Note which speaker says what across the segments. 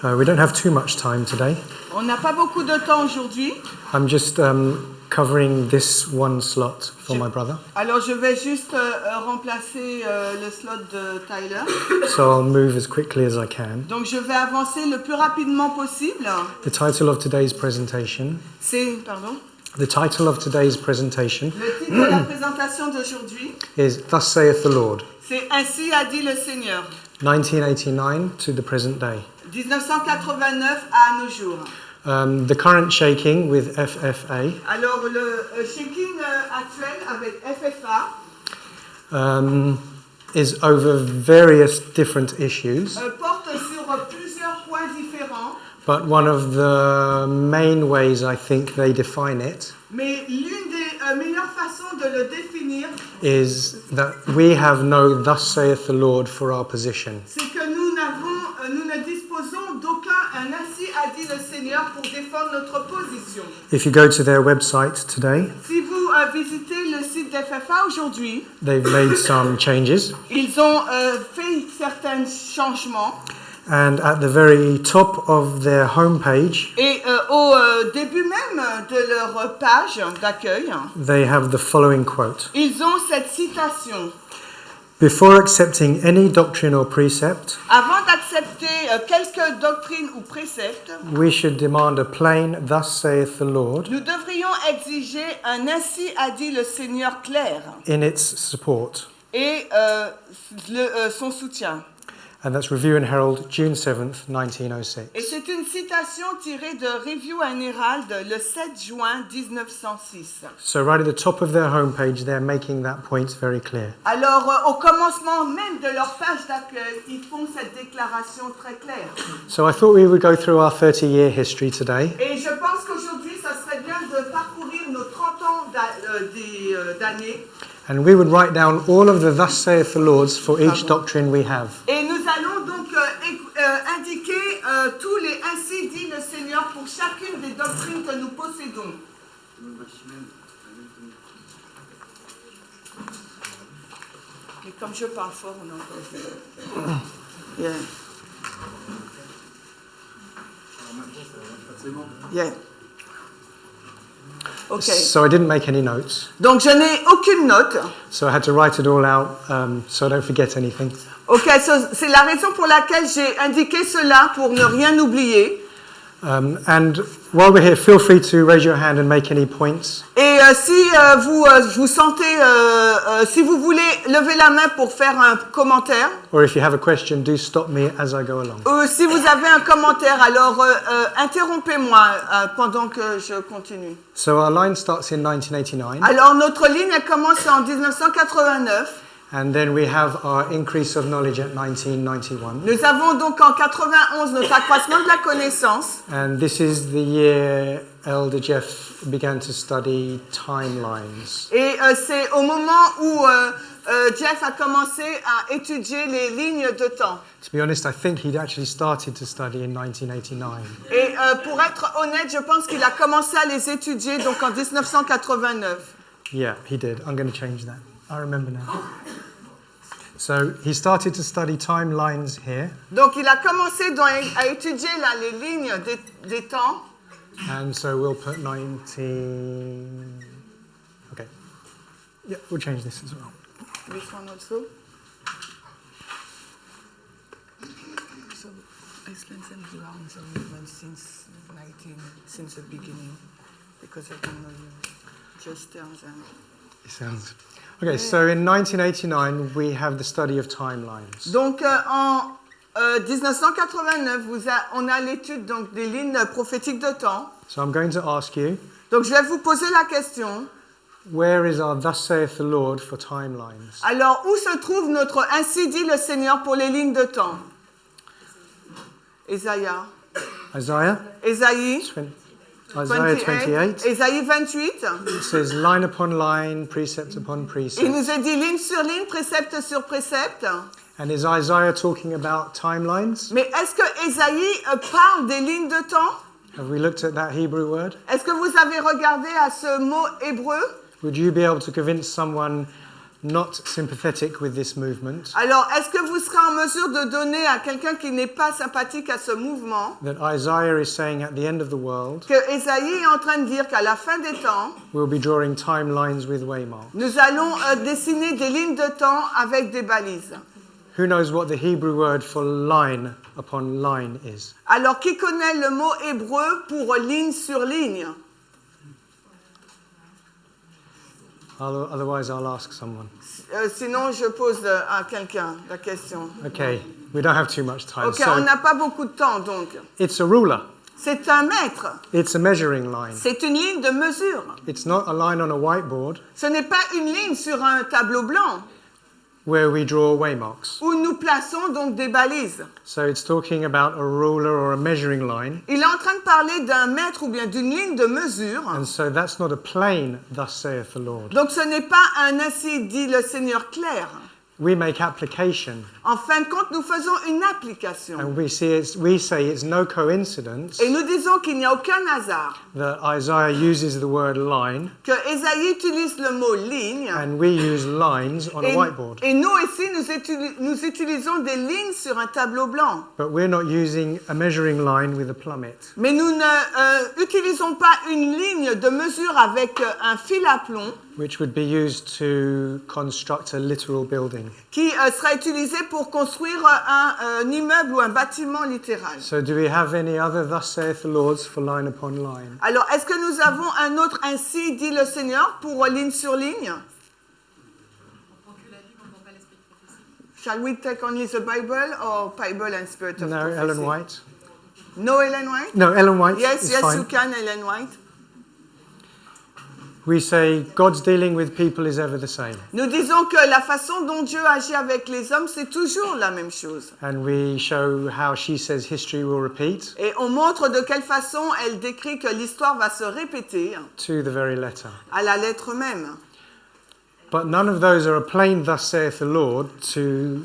Speaker 1: We don't have too much time today.
Speaker 2: On n'a pas beaucoup de temps aujourd'hui.
Speaker 1: I'm just covering this one slot for my brother.
Speaker 2: Alors je vais juste remplacer le slot de Tyler.
Speaker 1: So I'll move as quickly as I can.
Speaker 2: Donc je vais avancer le plus rapidement possible.
Speaker 1: The title of today's presentation.
Speaker 2: Le titre de la présentation d'aujourd'hui
Speaker 1: is Thus saith the Lord.
Speaker 2: C'est Ainsi a dit le Seigneur.
Speaker 1: 1989 to the present day.
Speaker 2: 1989 à nos jours.
Speaker 1: The current shaking with FFA
Speaker 2: Alors le shaking actuel avec FFA
Speaker 1: is over various different issues.
Speaker 2: Porte sur plusieurs points différents.
Speaker 1: But one of the main ways I think they define it
Speaker 2: Mais l'une des meilleures façons de le définir,
Speaker 1: is that we have no thus saith the Lord for our position.
Speaker 2: c'est que nous ne disposons d'aucun ainsi a dit le Seigneur pour défendre notre position.
Speaker 1: If you go to their website today,
Speaker 2: Si vous visitez le site d'FFA aujourd'hui,
Speaker 1: they've made some changes.
Speaker 2: ils ont fait certains changements.
Speaker 1: And at the very top of their homepage,
Speaker 2: Et au début même de leur page d'accueil,
Speaker 1: they have the following quote.
Speaker 2: ils ont cette citation.
Speaker 1: Before accepting any doctrine or precept,
Speaker 2: Avant d'accepter quelque doctrine ou précepte,
Speaker 1: we should demand a plain thus saith the Lord
Speaker 2: nous devrions exiger un ainsi a dit le Seigneur clair
Speaker 1: in its support.
Speaker 2: et son soutien.
Speaker 1: And that's Review and Herald, June 7th, 1906.
Speaker 2: Et c'est une citation tirée de Review and Herald le 7 juin 1906.
Speaker 1: So right at the top of their homepage, they're making that point very clear.
Speaker 2: Alors, au commencement même de leur page d'accueil, ils font cette déclaration très claire.
Speaker 1: So I thought we would go through our 30-year history today.
Speaker 2: Et je pense qu'aujourd'hui, ça serait bien de parcourir nos 30 ans d'années.
Speaker 1: And we would write down all of the thus saith the Lords for each doctrine we have.
Speaker 2: Et nous allons donc indiquer tous les ainsi dit le Seigneur pour chacune des doctrines que nous possédons. Et comme je parle fort, on entend. Yeah. Yeah. Okay.
Speaker 1: So I didn't make any notes.
Speaker 2: Donc je n'ai aucune note.
Speaker 1: So I had to write it all out so I don't forget anything.
Speaker 2: Ok, c'est la raison pour laquelle j'ai indiqué cela pour ne rien oublier.
Speaker 1: And while we're here, feel free to raise your hand and make any points.
Speaker 2: Et si vous sentez, si vous voulez lever la main pour faire un commentaire,
Speaker 1: Or if you have a question, do stop me as I go along.
Speaker 2: ou si vous avez un commentaire, alors interrompez-moi pendant que je continue.
Speaker 1: So our line starts in 1989.
Speaker 2: Alors notre ligne elle commence en 1989.
Speaker 1: And then we have our increase of knowledge at 1991.
Speaker 2: Nous avons donc en 91 notre accroissement de la connaissance.
Speaker 1: And this is the year Elder Jeff began to study timelines.
Speaker 2: Et c'est au moment où Jeff a commencé à étudier les lignes de temps.
Speaker 1: To be honest, I think he'd actually started to study in 1989.
Speaker 2: Et pour être honnête, je pense qu'il a commencé à les étudier donc en 1989.
Speaker 1: Yeah, he did. I'm going to change that. I remember now. So he started to study timelines here.
Speaker 2: Donc il a commencé à étudier là les lignes des temps.
Speaker 1: And so we'll put 19... Okay. Yeah, we'll change this as well.
Speaker 2: This one also. So Iceland and around the movement since the beginning, because I don't know just terms and.
Speaker 1: It sounds... Okay, so in 1989 we have the study of timelines.
Speaker 2: Donc en 1989, on a l'étude donc des lignes prophétiques de temps.
Speaker 1: So I'm going to ask you,
Speaker 2: Donc je vais vous poser la question.
Speaker 1: where is our thus saith the Lord for timelines?
Speaker 2: Alors où se trouve notre ainsi dit le Seigneur pour les lignes de temps? Isaiah.
Speaker 1: Isaiah?
Speaker 2: Ésaïe.
Speaker 1: Isaiah 28.
Speaker 2: Ésaïe 28.
Speaker 1: It says line upon line, precept upon precept.
Speaker 2: Il nous est dit ligne sur ligne, précepte sur précepte.
Speaker 1: And is Isaiah talking about timelines?
Speaker 2: Mais est-ce que Ésaïe parle des lignes de temps?
Speaker 1: Have we looked at that Hebrew word?
Speaker 2: Est-ce que vous avez regardé à ce mot hébreu?
Speaker 1: Would you be able to convince someone not sympathetic with this movement,
Speaker 2: Alors, est-ce que vous serez en mesure de donner à quelqu'un qui n'est pas sympathique à ce mouvement
Speaker 1: that Isaiah is saying at the end of the world,
Speaker 2: que Ésaïe est en train de dire qu'à la fin des temps,
Speaker 1: we'll be drawing timelines with waymarks?
Speaker 2: nous allons dessiner des lignes de temps avec des balises.
Speaker 1: Who knows what the Hebrew word for line upon line is?
Speaker 2: Alors, qui connaît le mot hébreu pour ligne sur ligne?
Speaker 1: Otherwise, I'll ask someone.
Speaker 2: Sinon, je pose à quelqu'un la question.
Speaker 1: Okay, we don't have too much time.
Speaker 2: Ok, on
Speaker 1: So
Speaker 2: n'a pas beaucoup de temps, donc.
Speaker 1: it's a ruler.
Speaker 2: C'est un mètre.
Speaker 1: It's a measuring line.
Speaker 2: C'est une ligne de mesure.
Speaker 1: It's not a line on a whiteboard
Speaker 2: Ce n'est pas une ligne sur un tableau blanc
Speaker 1: where we draw waymarks.
Speaker 2: où nous plaçons donc des balises.
Speaker 1: So it's talking about a ruler or a measuring line.
Speaker 2: Il est en train de parler d'un mètre ou bien d'une ligne de mesure.
Speaker 1: And so that's not a plain, thus saith the Lord.
Speaker 2: Donc ce n'est pas un ainsi dit le Seigneur clair.
Speaker 1: We make application,
Speaker 2: En fin de compte, nous faisons une application.
Speaker 1: and we say it's no coincidence
Speaker 2: Et nous disons qu'il n'y a aucun hasard.
Speaker 1: that Isaiah uses the word line,
Speaker 2: Que Ésaïe utilise le mot ligne.
Speaker 1: and we use lines on a whiteboard.
Speaker 2: Et nous ici, nous utilisons des lignes sur un tableau blanc.
Speaker 1: But we're not using a measuring line with a plummet.
Speaker 2: Mais nous n'utilisons pas une ligne de mesure avec un fil à plomb
Speaker 1: Which would be used to construct a literal building.
Speaker 2: qui sera utilisé pour construire un immeuble ou un bâtiment littéral.
Speaker 1: So do we have any other thus saith the Lord for line upon line?
Speaker 2: Alors, est-ce que nous avons un autre ainsi dit le Seigneur pour ligne sur ligne? Shall we take only the Bible or Bible and Spirit of
Speaker 1: No,
Speaker 2: Prophecy?
Speaker 1: Ellen White?
Speaker 2: No, Ellen White?
Speaker 1: No, Ellen White
Speaker 2: Yes,
Speaker 1: is
Speaker 2: yes,
Speaker 1: fine.
Speaker 2: you can, Ellen White.
Speaker 1: We say God's dealing with people is ever the same.
Speaker 2: Nous disons que la façon dont Dieu agit avec les hommes, c'est toujours la même chose.
Speaker 1: And we show how she says history will repeat
Speaker 2: Et on montre de quelle façon elle décrit que l'histoire va se répéter
Speaker 1: to the very letter.
Speaker 2: à la lettre même.
Speaker 1: But none of those are a plain thus saith the Lord to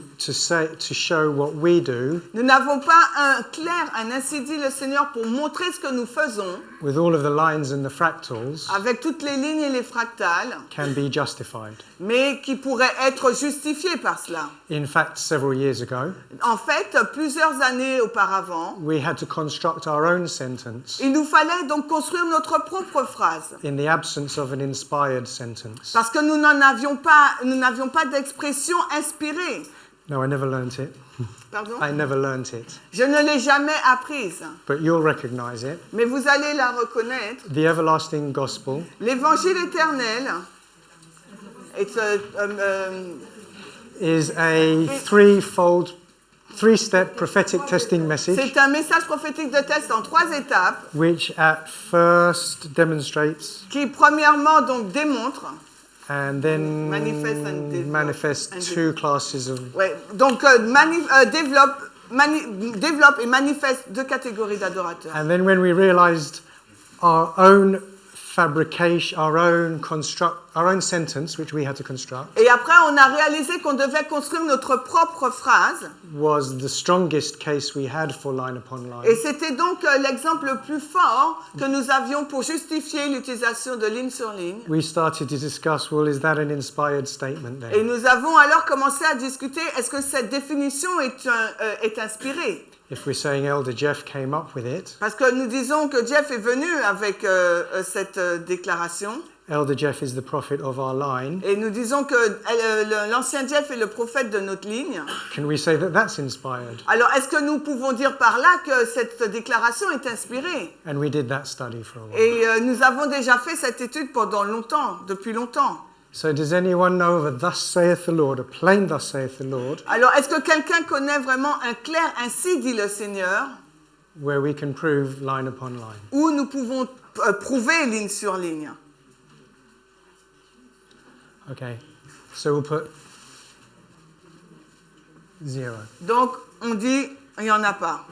Speaker 1: show what we do
Speaker 2: Nous n'avons pas un clair, un ainsi dit le Seigneur pour montrer ce que nous faisons
Speaker 1: with all of the lines and the fractals
Speaker 2: avec toutes les lignes et les fractales,
Speaker 1: can be justified.
Speaker 2: mais qui pourraient être justifiées par cela.
Speaker 1: In fact, several years ago,
Speaker 2: En fait, plusieurs années auparavant,
Speaker 1: we had to construct our own sentence
Speaker 2: il nous fallait donc construire notre propre phrase.
Speaker 1: in the absence of an inspired sentence.
Speaker 2: Parce que nous n'avions pas d'expression inspirée.
Speaker 1: No, I never learnt it.
Speaker 2: Pardon?
Speaker 1: I never learnt it.
Speaker 2: Je ne l'ai jamais apprise,
Speaker 1: But you'll recognize it.
Speaker 2: mais vous allez la reconnaître.
Speaker 1: The everlasting gospel
Speaker 2: L'évangile éternel est
Speaker 1: is a three-step prophetic testing message,
Speaker 2: c'est un message prophétique de test en 3 étapes
Speaker 1: which at first demonstrates
Speaker 2: qui premièrement donc démontre,
Speaker 1: and then
Speaker 2: Manifest and develop.
Speaker 1: manifests
Speaker 2: And
Speaker 1: two classes of.
Speaker 2: donc développe et manifeste 2 catégories d'adorateurs.
Speaker 1: And then when we realized our own fabrication, our own sentence, which we had to construct,
Speaker 2: Et après, on a réalisé qu'on devait construire notre propre phrase.
Speaker 1: was the strongest case we had for line upon line.
Speaker 2: Et c'était donc l'exemple le plus fort que nous avions pour justifier l'utilisation de ligne sur ligne.
Speaker 1: We started to discuss, well, is that an inspired statement
Speaker 2: Et
Speaker 1: then?
Speaker 2: nous avons alors commencé à discuter, est-ce que cette définition est inspirée?
Speaker 1: If we're saying Elder Jeff came up with it,
Speaker 2: Parce que nous disons que Jeff est venu avec cette déclaration.
Speaker 1: Elder Jeff is the prophet of our line.
Speaker 2: Et nous disons que l'ancien Jeff est le prophète de notre ligne.
Speaker 1: Can we say that that's inspired?
Speaker 2: Alors, est-ce que nous pouvons dire par là que cette déclaration est inspirée?
Speaker 1: And we did that study for a while.
Speaker 2: Et nous avons déjà fait cette étude pendant longtemps, depuis longtemps.
Speaker 1: So does anyone know of a thus saith the Lord, a plain thus saith the Lord,
Speaker 2: Alors, est-ce que quelqu'un connaît vraiment un clair ainsi dit le Seigneur,
Speaker 1: where we can prove line upon line?
Speaker 2: où nous pouvons prouver ligne sur ligne?
Speaker 1: Okay, so we'll put 0.
Speaker 2: Donc, on dit, il n'y en a pas.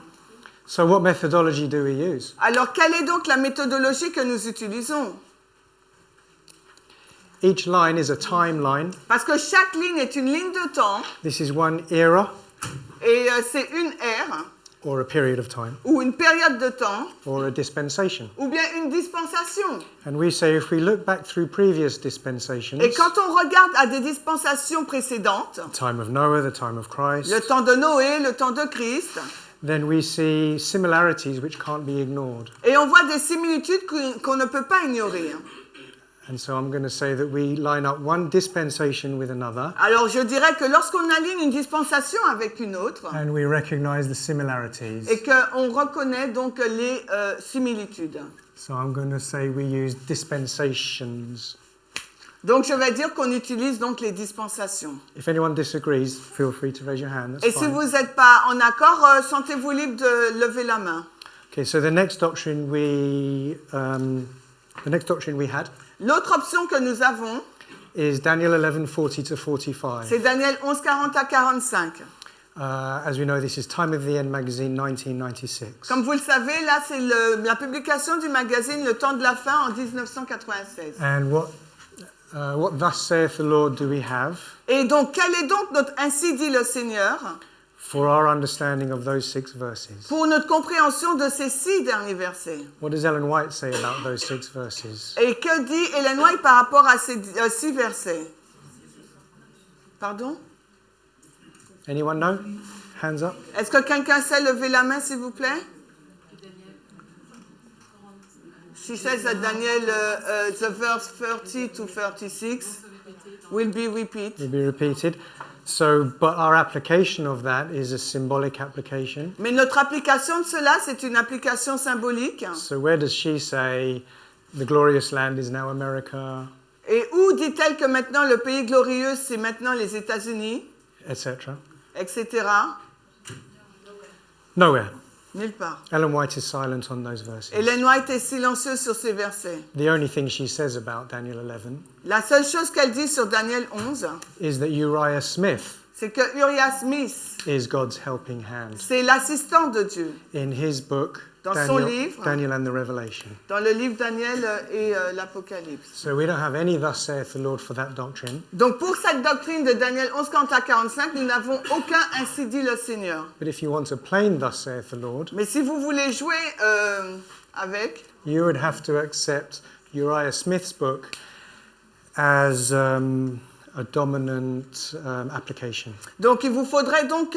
Speaker 1: So what methodology do we use?
Speaker 2: Alors, quelle est donc la méthodologie que nous utilisons?
Speaker 1: Each line is a timeline.
Speaker 2: Parce que chaque ligne est une ligne de temps,
Speaker 1: This is one era,
Speaker 2: et c'est une ère,
Speaker 1: or a period of time,
Speaker 2: ou une période de temps,
Speaker 1: or a dispensation.
Speaker 2: ou bien une dispensation.
Speaker 1: And we say if we look back through previous dispensations,
Speaker 2: Et quand on regarde à des dispensations précédentes,
Speaker 1: the time of Noah, the time of Christ,
Speaker 2: le temps de Noé, le temps de Christ,
Speaker 1: then we see similarities which can't be ignored.
Speaker 2: et on voit des similitudes qu'on ne peut pas ignorer.
Speaker 1: And so I'm going to say that we line up one dispensation with another,
Speaker 2: Alors je dirais que lorsqu'on aligne une dispensation avec une autre,
Speaker 1: and we recognize the similarities.
Speaker 2: et qu'on reconnaît donc les similitudes.
Speaker 1: So I'm going to say we use dispensations.
Speaker 2: Donc je vais dire qu'on utilise donc les dispensations.
Speaker 1: If anyone disagrees, feel free to raise your hand. That's
Speaker 2: Et si
Speaker 1: fine.
Speaker 2: vous n'êtes pas en accord, sentez-vous libre de lever la main.
Speaker 1: Okay, so the next doctrine we had
Speaker 2: L'autre option que nous avons,
Speaker 1: is Daniel 11:40 to 45.
Speaker 2: c'est Daniel 11, 40 à 45.
Speaker 1: As we know, this is Time of the End magazine, 1996.
Speaker 2: Comme vous le savez, là c'est la publication du magazine Le Temps de la Fin en 1996.
Speaker 1: And what thus saith the Lord do we have
Speaker 2: Et donc, quel est donc notre ainsi dit le Seigneur
Speaker 1: for our understanding of those 6 verses?
Speaker 2: pour notre compréhension de ces 6 derniers versets?
Speaker 1: What does Ellen White say about those 6 verses?
Speaker 2: Et que dit Ellen White par rapport à ces 6 versets? Pardon?
Speaker 1: Anyone know? Hands up.
Speaker 2: Est-ce que quelqu'un sait lever la main, s'il vous plaît? She says that Daniel, the verse 30 to 36 will be repeated.
Speaker 1: Will be repeated. So, but our application of that is a symbolic application.
Speaker 2: Mais notre application de cela, c'est une application symbolique.
Speaker 1: So where does she say the glorious land is now America,
Speaker 2: Et où dit-elle que maintenant le pays glorieux, c'est maintenant les États-Unis,
Speaker 1: etc.?
Speaker 2: etc.
Speaker 1: Nowhere.
Speaker 2: Nulle part.
Speaker 1: Ellen White is silent on those verses.
Speaker 2: Ellen White est silencieuse sur ces versets.
Speaker 1: The only thing she says about Daniel 11
Speaker 2: La seule chose qu'elle dit sur Daniel 11,
Speaker 1: is that Uriah Smith
Speaker 2: c'est que Uriah Smith,
Speaker 1: is God's helping hand.
Speaker 2: c'est l'assistant de Dieu
Speaker 1: In his book,
Speaker 2: Dans son livre.
Speaker 1: Daniel and the Revelation.
Speaker 2: dans le livre Daniel et l'Apocalypse.
Speaker 1: So we don't have any thus saith the Lord for that doctrine.
Speaker 2: Donc pour cette doctrine de Daniel 11, 40 à 45, nous n'avons aucun ainsi dit le Seigneur.
Speaker 1: But if you want a plain thus saith the Lord,
Speaker 2: Mais si vous voulez jouer avec,
Speaker 1: you would have to accept Uriah Smith's book as a dominant application.
Speaker 2: donc il vous faudrait donc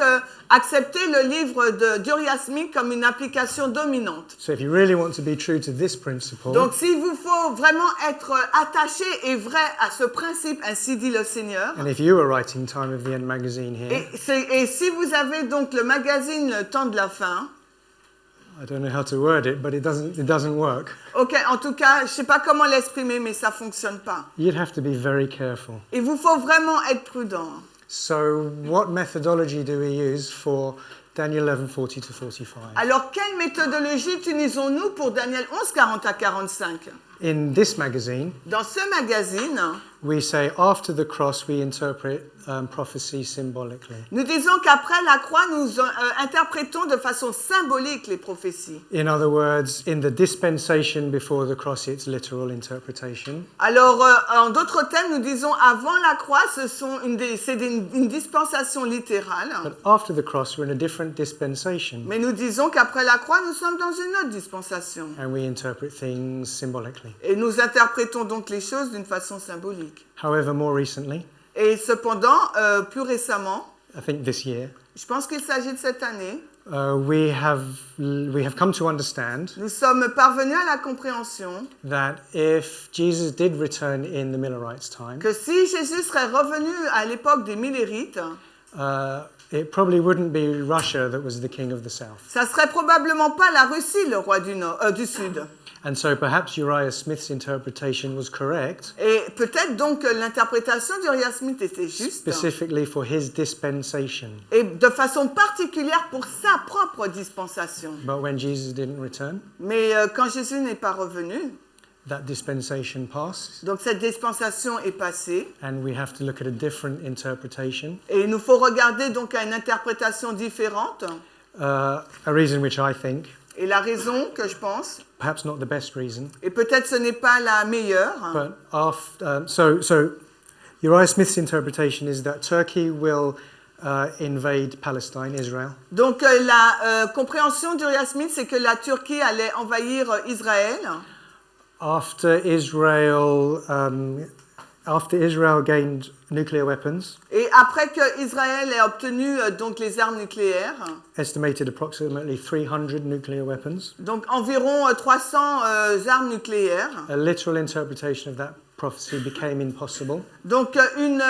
Speaker 2: accepter le livre d'Uriah Smith comme une application dominante.
Speaker 1: So if you really want to be true to this principle,
Speaker 2: Donc s'il vous faut vraiment être attaché et vrai à ce principe, ainsi dit le Seigneur,
Speaker 1: and if you were writing Time of the End magazine here,
Speaker 2: et si vous avez donc le magazine Le Temps de la Fin,
Speaker 1: I don't know how to word it, but it doesn't work.
Speaker 2: ok, en tout cas, je ne sais pas comment l'exprimer, mais ça ne fonctionne pas.
Speaker 1: You'd have to be very careful.
Speaker 2: Il vous faut vraiment être prudent.
Speaker 1: So what methodology do we use for Daniel 11:40 to 45?
Speaker 2: Alors, quelle méthodologie utilisons-nous pour Daniel 11, 40 à 45?
Speaker 1: In this magazine,
Speaker 2: Dans ce magazine,
Speaker 1: we say after the cross we interpret prophecy symbolically.
Speaker 2: nous disons qu'après la croix, nous interprétons de façon symbolique les prophéties.
Speaker 1: In other words, in the dispensation before the cross, it's literal interpretation.
Speaker 2: Alors, en d'autres termes, nous disons avant la croix, c'est une dispensation littérale.
Speaker 1: But after the cross, we're in a different dispensation,
Speaker 2: Mais nous disons qu'après la croix, nous sommes dans une autre dispensation.
Speaker 1: and we interpret things symbolically.
Speaker 2: Et nous interprétons donc les choses d'une façon symbolique.
Speaker 1: However, more recently,
Speaker 2: Et cependant, plus récemment,
Speaker 1: I think this year,
Speaker 2: je pense qu'il s'agit de cette année,
Speaker 1: we have come to understand
Speaker 2: nous sommes parvenus à la compréhension
Speaker 1: that if Jesus did return in the Millerites' time,
Speaker 2: que si Jésus serait revenu à l'époque des Millérites,
Speaker 1: it probably wouldn't be Russia that was the king of the south.
Speaker 2: ça serait probablement pas la Russie, le roi du Sud.
Speaker 1: And so perhaps Uriah Smith's interpretation was correct,
Speaker 2: Et peut-être donc que l'interprétation d'Uriah Smith était juste,
Speaker 1: specifically for his dispensation.
Speaker 2: et de façon particulière pour sa propre dispensation.
Speaker 1: But when Jesus didn't return,
Speaker 2: Mais quand Jésus n'est pas revenu,
Speaker 1: that dispensation passed,
Speaker 2: donc cette dispensation est passée,
Speaker 1: and we have to look at a different interpretation.
Speaker 2: et il nous faut regarder donc à une interprétation différente.
Speaker 1: A reason which I think,
Speaker 2: Et la raison que je pense,
Speaker 1: perhaps not the best reason,
Speaker 2: et peut-être ce n'est pas la meilleure,
Speaker 1: but so Uriah Smith's interpretation is that Turkey will invade Palestine, Israel.
Speaker 2: Donc la compréhension d'Uriah Smith, c'est que la Turquie allait envahir Israël.
Speaker 1: After Israel gained nuclear weapons,
Speaker 2: Et après que Israël ait obtenu donc les armes nucléaires,
Speaker 1: estimated approximately 300 nuclear weapons,
Speaker 2: donc environ 300 armes nucléaires,
Speaker 1: a literal interpretation of that prophecy became impossible.
Speaker 2: donc une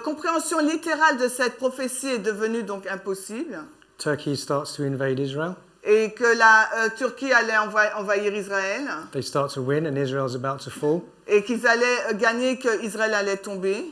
Speaker 2: compréhension littérale de cette prophétie est devenue donc impossible,
Speaker 1: Turkey starts to invade Israel.
Speaker 2: et que la Turquie allait envahir Israël,
Speaker 1: They start to win, and Israel's about to fall
Speaker 2: et qu'ils allaient gagner, qu'Israël allait tomber,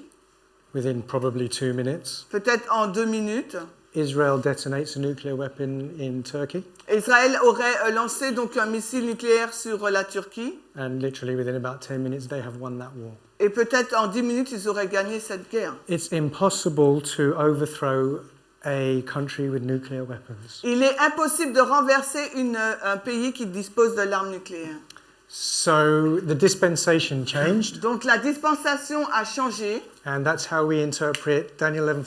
Speaker 1: within probably 2 minutes.
Speaker 2: peut-être en 2 minutes.
Speaker 1: Israel detonates a nuclear weapon in Turkey,
Speaker 2: Israël aurait lancé donc un missile nucléaire sur la Turquie,
Speaker 1: and literally within about 10 minutes, they have won that war.
Speaker 2: et peut-être en 10 minutes, ils auraient gagné cette guerre.
Speaker 1: It's impossible to overthrow a country with nuclear weapons.
Speaker 2: Il est impossible de renverser un pays qui dispose de l'arme nucléaire.
Speaker 1: So the dispensation changed,
Speaker 2: Donc la dispensation a changé,
Speaker 1: and that's how we interpret Daniel 11,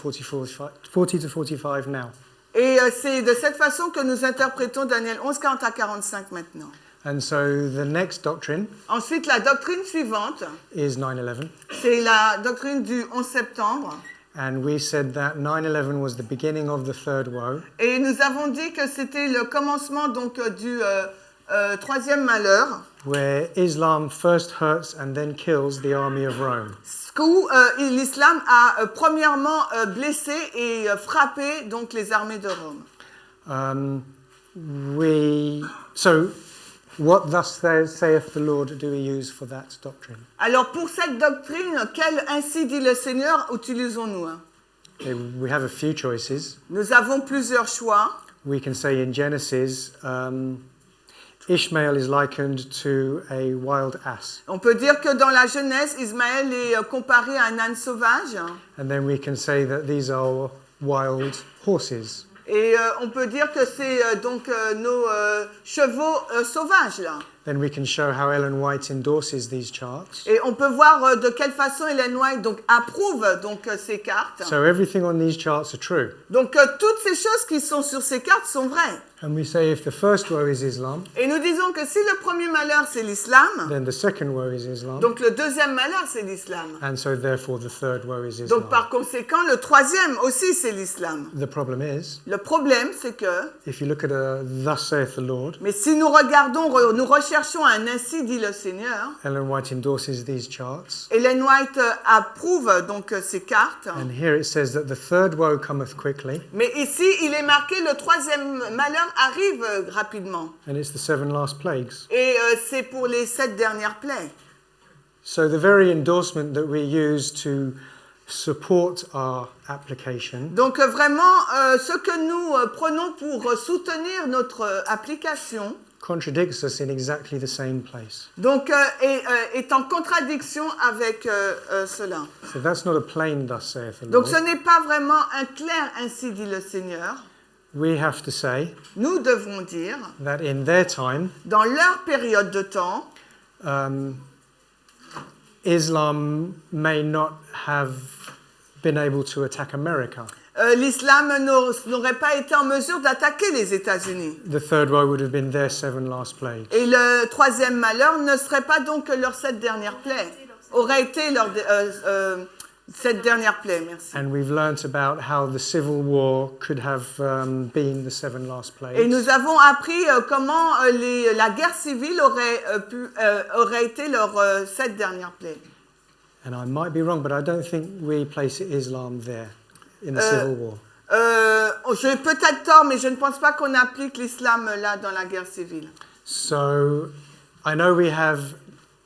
Speaker 1: 40 to 45 now.
Speaker 2: et c'est de cette façon que nous interprétons Daniel 11, 40 à 45 maintenant.
Speaker 1: And so the next doctrine
Speaker 2: Ensuite, la doctrine suivante,
Speaker 1: is 9/11,
Speaker 2: c'est la doctrine du 11 septembre.
Speaker 1: and we said that 9/11 was the beginning of the third woe,
Speaker 2: Et nous avons dit que c'était le commencement donc du troisième malheur,
Speaker 1: where Islam first hurts and then kills the army of Rome.
Speaker 2: où l'islam a premièrement blessé et frappé donc les armées de Rome.
Speaker 1: So what thus saith the Lord do we use for that doctrine?
Speaker 2: Alors pour cette doctrine, quel ainsi dit le Seigneur utilisons-nous?
Speaker 1: Okay, we have a few choices.
Speaker 2: Nous avons plusieurs choix.
Speaker 1: We can say in Genesis, Ishmael is likened to a wild ass.
Speaker 2: On peut dire que dans la Genèse, Ismaël est comparé à un âne sauvage.
Speaker 1: And then we can say that these are wild horses.
Speaker 2: Et on peut dire que c'est donc nos chevaux sauvages là.
Speaker 1: Then we can show how Ellen White endorses these charts.
Speaker 2: Et on peut voir de quelle façon Ellen White donc approuve donc ces cartes.
Speaker 1: So everything on these charts are true.
Speaker 2: Donc toutes ces choses qui sont sur ces cartes sont vraies.
Speaker 1: And we say if the first woe is Islam,
Speaker 2: Et nous disons que si le premier malheur c'est l'islam,
Speaker 1: then the second woe is Islam.
Speaker 2: donc le deuxième malheur c'est l'islam.
Speaker 1: And so therefore the third woe is
Speaker 2: Donc
Speaker 1: Islam.
Speaker 2: par conséquent le troisième aussi c'est l'islam.
Speaker 1: The problem is,
Speaker 2: Le problème c'est que,
Speaker 1: if you look at a thus saith the Lord,
Speaker 2: mais si nous regardons, nous recherchons un ainsi dit le Seigneur,
Speaker 1: Ellen White endorses these charts.
Speaker 2: Ellen White approuve donc ces cartes.
Speaker 1: And here it says that the third woe cometh quickly,
Speaker 2: Mais ici, il est marqué le troisième malheur arrive rapidement.
Speaker 1: and it's the 7 last plagues.
Speaker 2: Et c'est pour les 7 dernières plaies.
Speaker 1: So the very endorsement that we use to support our application
Speaker 2: Donc vraiment, ce que nous prenons pour soutenir notre application,
Speaker 1: contradicts us in exactly the same place.
Speaker 2: donc est en contradiction avec cela.
Speaker 1: So that's not a plain thus saith the
Speaker 2: Donc ce
Speaker 1: Lord.
Speaker 2: n'est pas vraiment un clair ainsi dit le Seigneur.
Speaker 1: We have to say
Speaker 2: Nous devons dire,
Speaker 1: that in their time,
Speaker 2: dans leur période de temps,
Speaker 1: Islam may not have been able to attack America.
Speaker 2: l'islam n'aurait pas été en mesure d'attaquer les États-Unis.
Speaker 1: The third woe would have been their 7 last plagues.
Speaker 2: Et le troisième malheur ne serait pas donc leurs 7 dernières plaies. Aurait été leur 7 dernières plaies, merci.
Speaker 1: And we've learnt about how the civil war could have been the 7 last
Speaker 2: Et
Speaker 1: plagues.
Speaker 2: nous avons appris comment la guerre civile aurait été leurs 7 dernières plaies.
Speaker 1: And I might be wrong, but I don't think we place Islam there in the civil war.
Speaker 2: J'ai peut-être tort, mais je ne pense pas qu'on applique l'islam là dans la guerre civile.
Speaker 1: So I know we have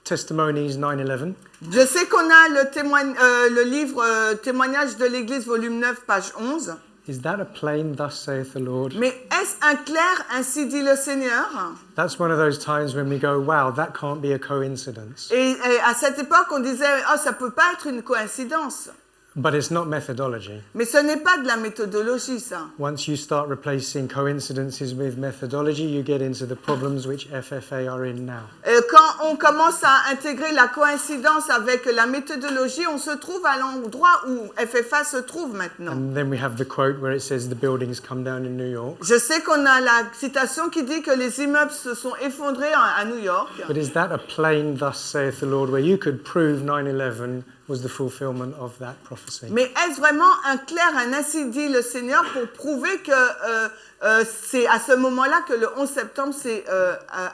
Speaker 1: Testimonies 9/11.
Speaker 2: Je sais qu'on a le livre Témoignage de l'Église, volume 9, page 11.
Speaker 1: Is that a plain thus saith the Lord?
Speaker 2: Mais est-ce un clair, ainsi dit le Seigneur?
Speaker 1: That's one of those times when we go, wow, that can't be a coincidence.
Speaker 2: Et à cette époque, on disait, oh, ça peut pas être une coïncidence.
Speaker 1: But it's not methodology.
Speaker 2: Mais ce n'est pas de la méthodologie, ça.
Speaker 1: Once you start replacing coincidences with methodology, you get into the problems which FFA are in now.
Speaker 2: Quand on commence à intégrer la coïncidence avec la méthodologie, on se trouve à l'endroit où FFA se trouve maintenant.
Speaker 1: And then we have the quote where it says the buildings come down in New York.
Speaker 2: Je sais qu'on a la citation qui dit que les immeubles se sont effondrés à New York.
Speaker 1: But is that a plain thus saith the Lord where you could prove 9/11 was the fulfillment of that prophecy?
Speaker 2: Mais est-ce vraiment un clair, un ainsi dit le Seigneur pour prouver que c'est à ce moment-là que le 11 septembre s'est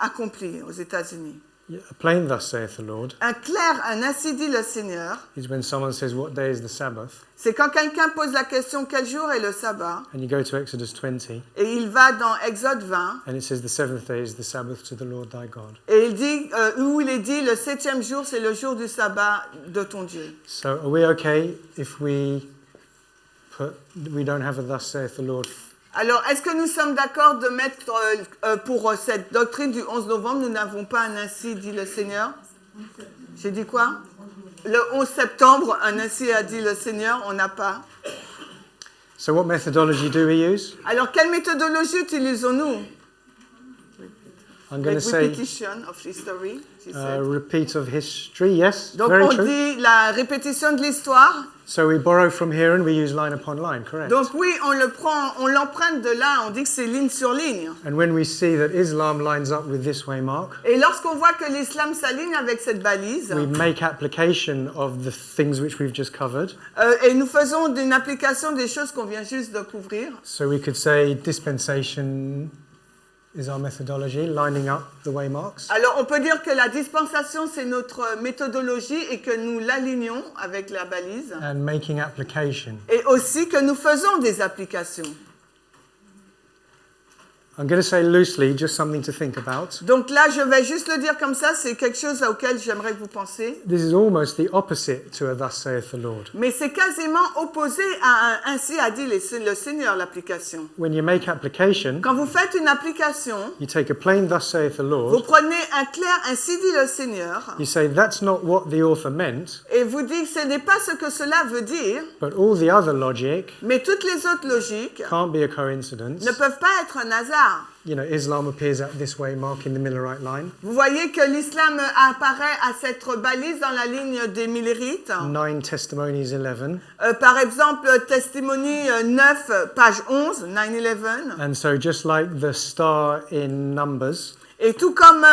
Speaker 2: accompli aux États-Unis?
Speaker 1: Yeah, a plain thus saith the Lord
Speaker 2: Un clair, un ainsi dit le Seigneur,
Speaker 1: is when someone says, what day is the Sabbath?
Speaker 2: c'est quand quelqu'un pose la question quel jour est le sabbat,
Speaker 1: And you go to Exodus 20
Speaker 2: et il va dans Exode 20,
Speaker 1: and it says the seventh day is the Sabbath to the Lord thy God.
Speaker 2: et il dit, où il est dit le 7e jour c'est le jour du sabbat de ton Dieu.
Speaker 1: So are we okay if we don't have a thus saith the Lord?
Speaker 2: Alors, est-ce que nous sommes d'accord de mettre pour cette doctrine du 11 novembre, nous n'avons pas un ainsi dit le Seigneur? J'ai dit quoi? Le 11 septembre, un ainsi a dit le Seigneur, on n'a pas.
Speaker 1: So what methodology do we use?
Speaker 2: Alors, quelle méthodologie utilisons-nous?
Speaker 1: I'm going to
Speaker 2: Like
Speaker 1: say
Speaker 2: repetition of history, she said.
Speaker 1: repeat of history, yes,
Speaker 2: Donc,
Speaker 1: very
Speaker 2: on
Speaker 1: true.
Speaker 2: dit la répétition de l'histoire.
Speaker 1: So we borrow from here and we use line upon line, correct?
Speaker 2: Donc, oui, on le prend, on l'emprunte de là, on dit que c'est ligne sur ligne.
Speaker 1: And when we see that Islam lines up with this way mark,
Speaker 2: Et lorsqu'on voit que l'islam s'aligne avec cette balise,
Speaker 1: we make application of the things which we've just covered.
Speaker 2: et nous faisons une application des choses qu'on vient juste de couvrir.
Speaker 1: So we could say dispensation is our methodology, lining up the way marks.
Speaker 2: Alors, on peut dire que la dispensation, c'est notre méthodologie et que nous l'alignons avec la balise.
Speaker 1: And making application.
Speaker 2: Et aussi que nous faisons des applications.
Speaker 1: I'm going to say loosely, just something to think about.
Speaker 2: Donc là, je vais juste le dire comme ça, c'est quelque chose auquel j'aimerais que vous pensiez.
Speaker 1: This is almost the opposite to a thus saith the Lord.
Speaker 2: Mais c'est quasiment opposé à un ainsi a dit le Seigneur, l'application.
Speaker 1: When you make application,
Speaker 2: Quand vous faites une application,
Speaker 1: you take a plain thus saith the
Speaker 2: vous
Speaker 1: Lord,
Speaker 2: prenez un clair ainsi dit le Seigneur
Speaker 1: you say that's not what the author meant,
Speaker 2: et vous dites ce n'est pas ce que cela veut dire,
Speaker 1: but all the other logic
Speaker 2: mais toutes les autres logiques
Speaker 1: can't be a coincidence.
Speaker 2: ne peuvent pas être un hasard.
Speaker 1: You know, Islam appears at this way mark in the Millerite line.
Speaker 2: Vous voyez que l'islam apparaît à cette balise dans la ligne des Millerites.
Speaker 1: 9 Testimonies 11.
Speaker 2: Par exemple, Testimony 9, page 11, 9-11.
Speaker 1: And so just like the star in Numbers,
Speaker 2: Et tout comme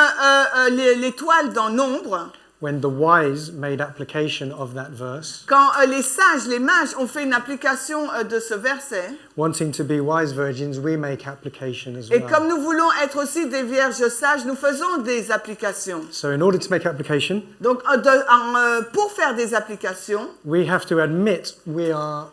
Speaker 2: l'étoile dans Nombre,
Speaker 1: when the wise made application of that verse,
Speaker 2: quand les sages, les mages ont fait une application de ce verset,
Speaker 1: wanting to be wise virgins, we make application as
Speaker 2: et comme
Speaker 1: well.
Speaker 2: nous voulons être aussi des vierges sages, nous faisons des applications.
Speaker 1: So in order to make application,
Speaker 2: Donc, pour faire des applications,
Speaker 1: we have to admit we are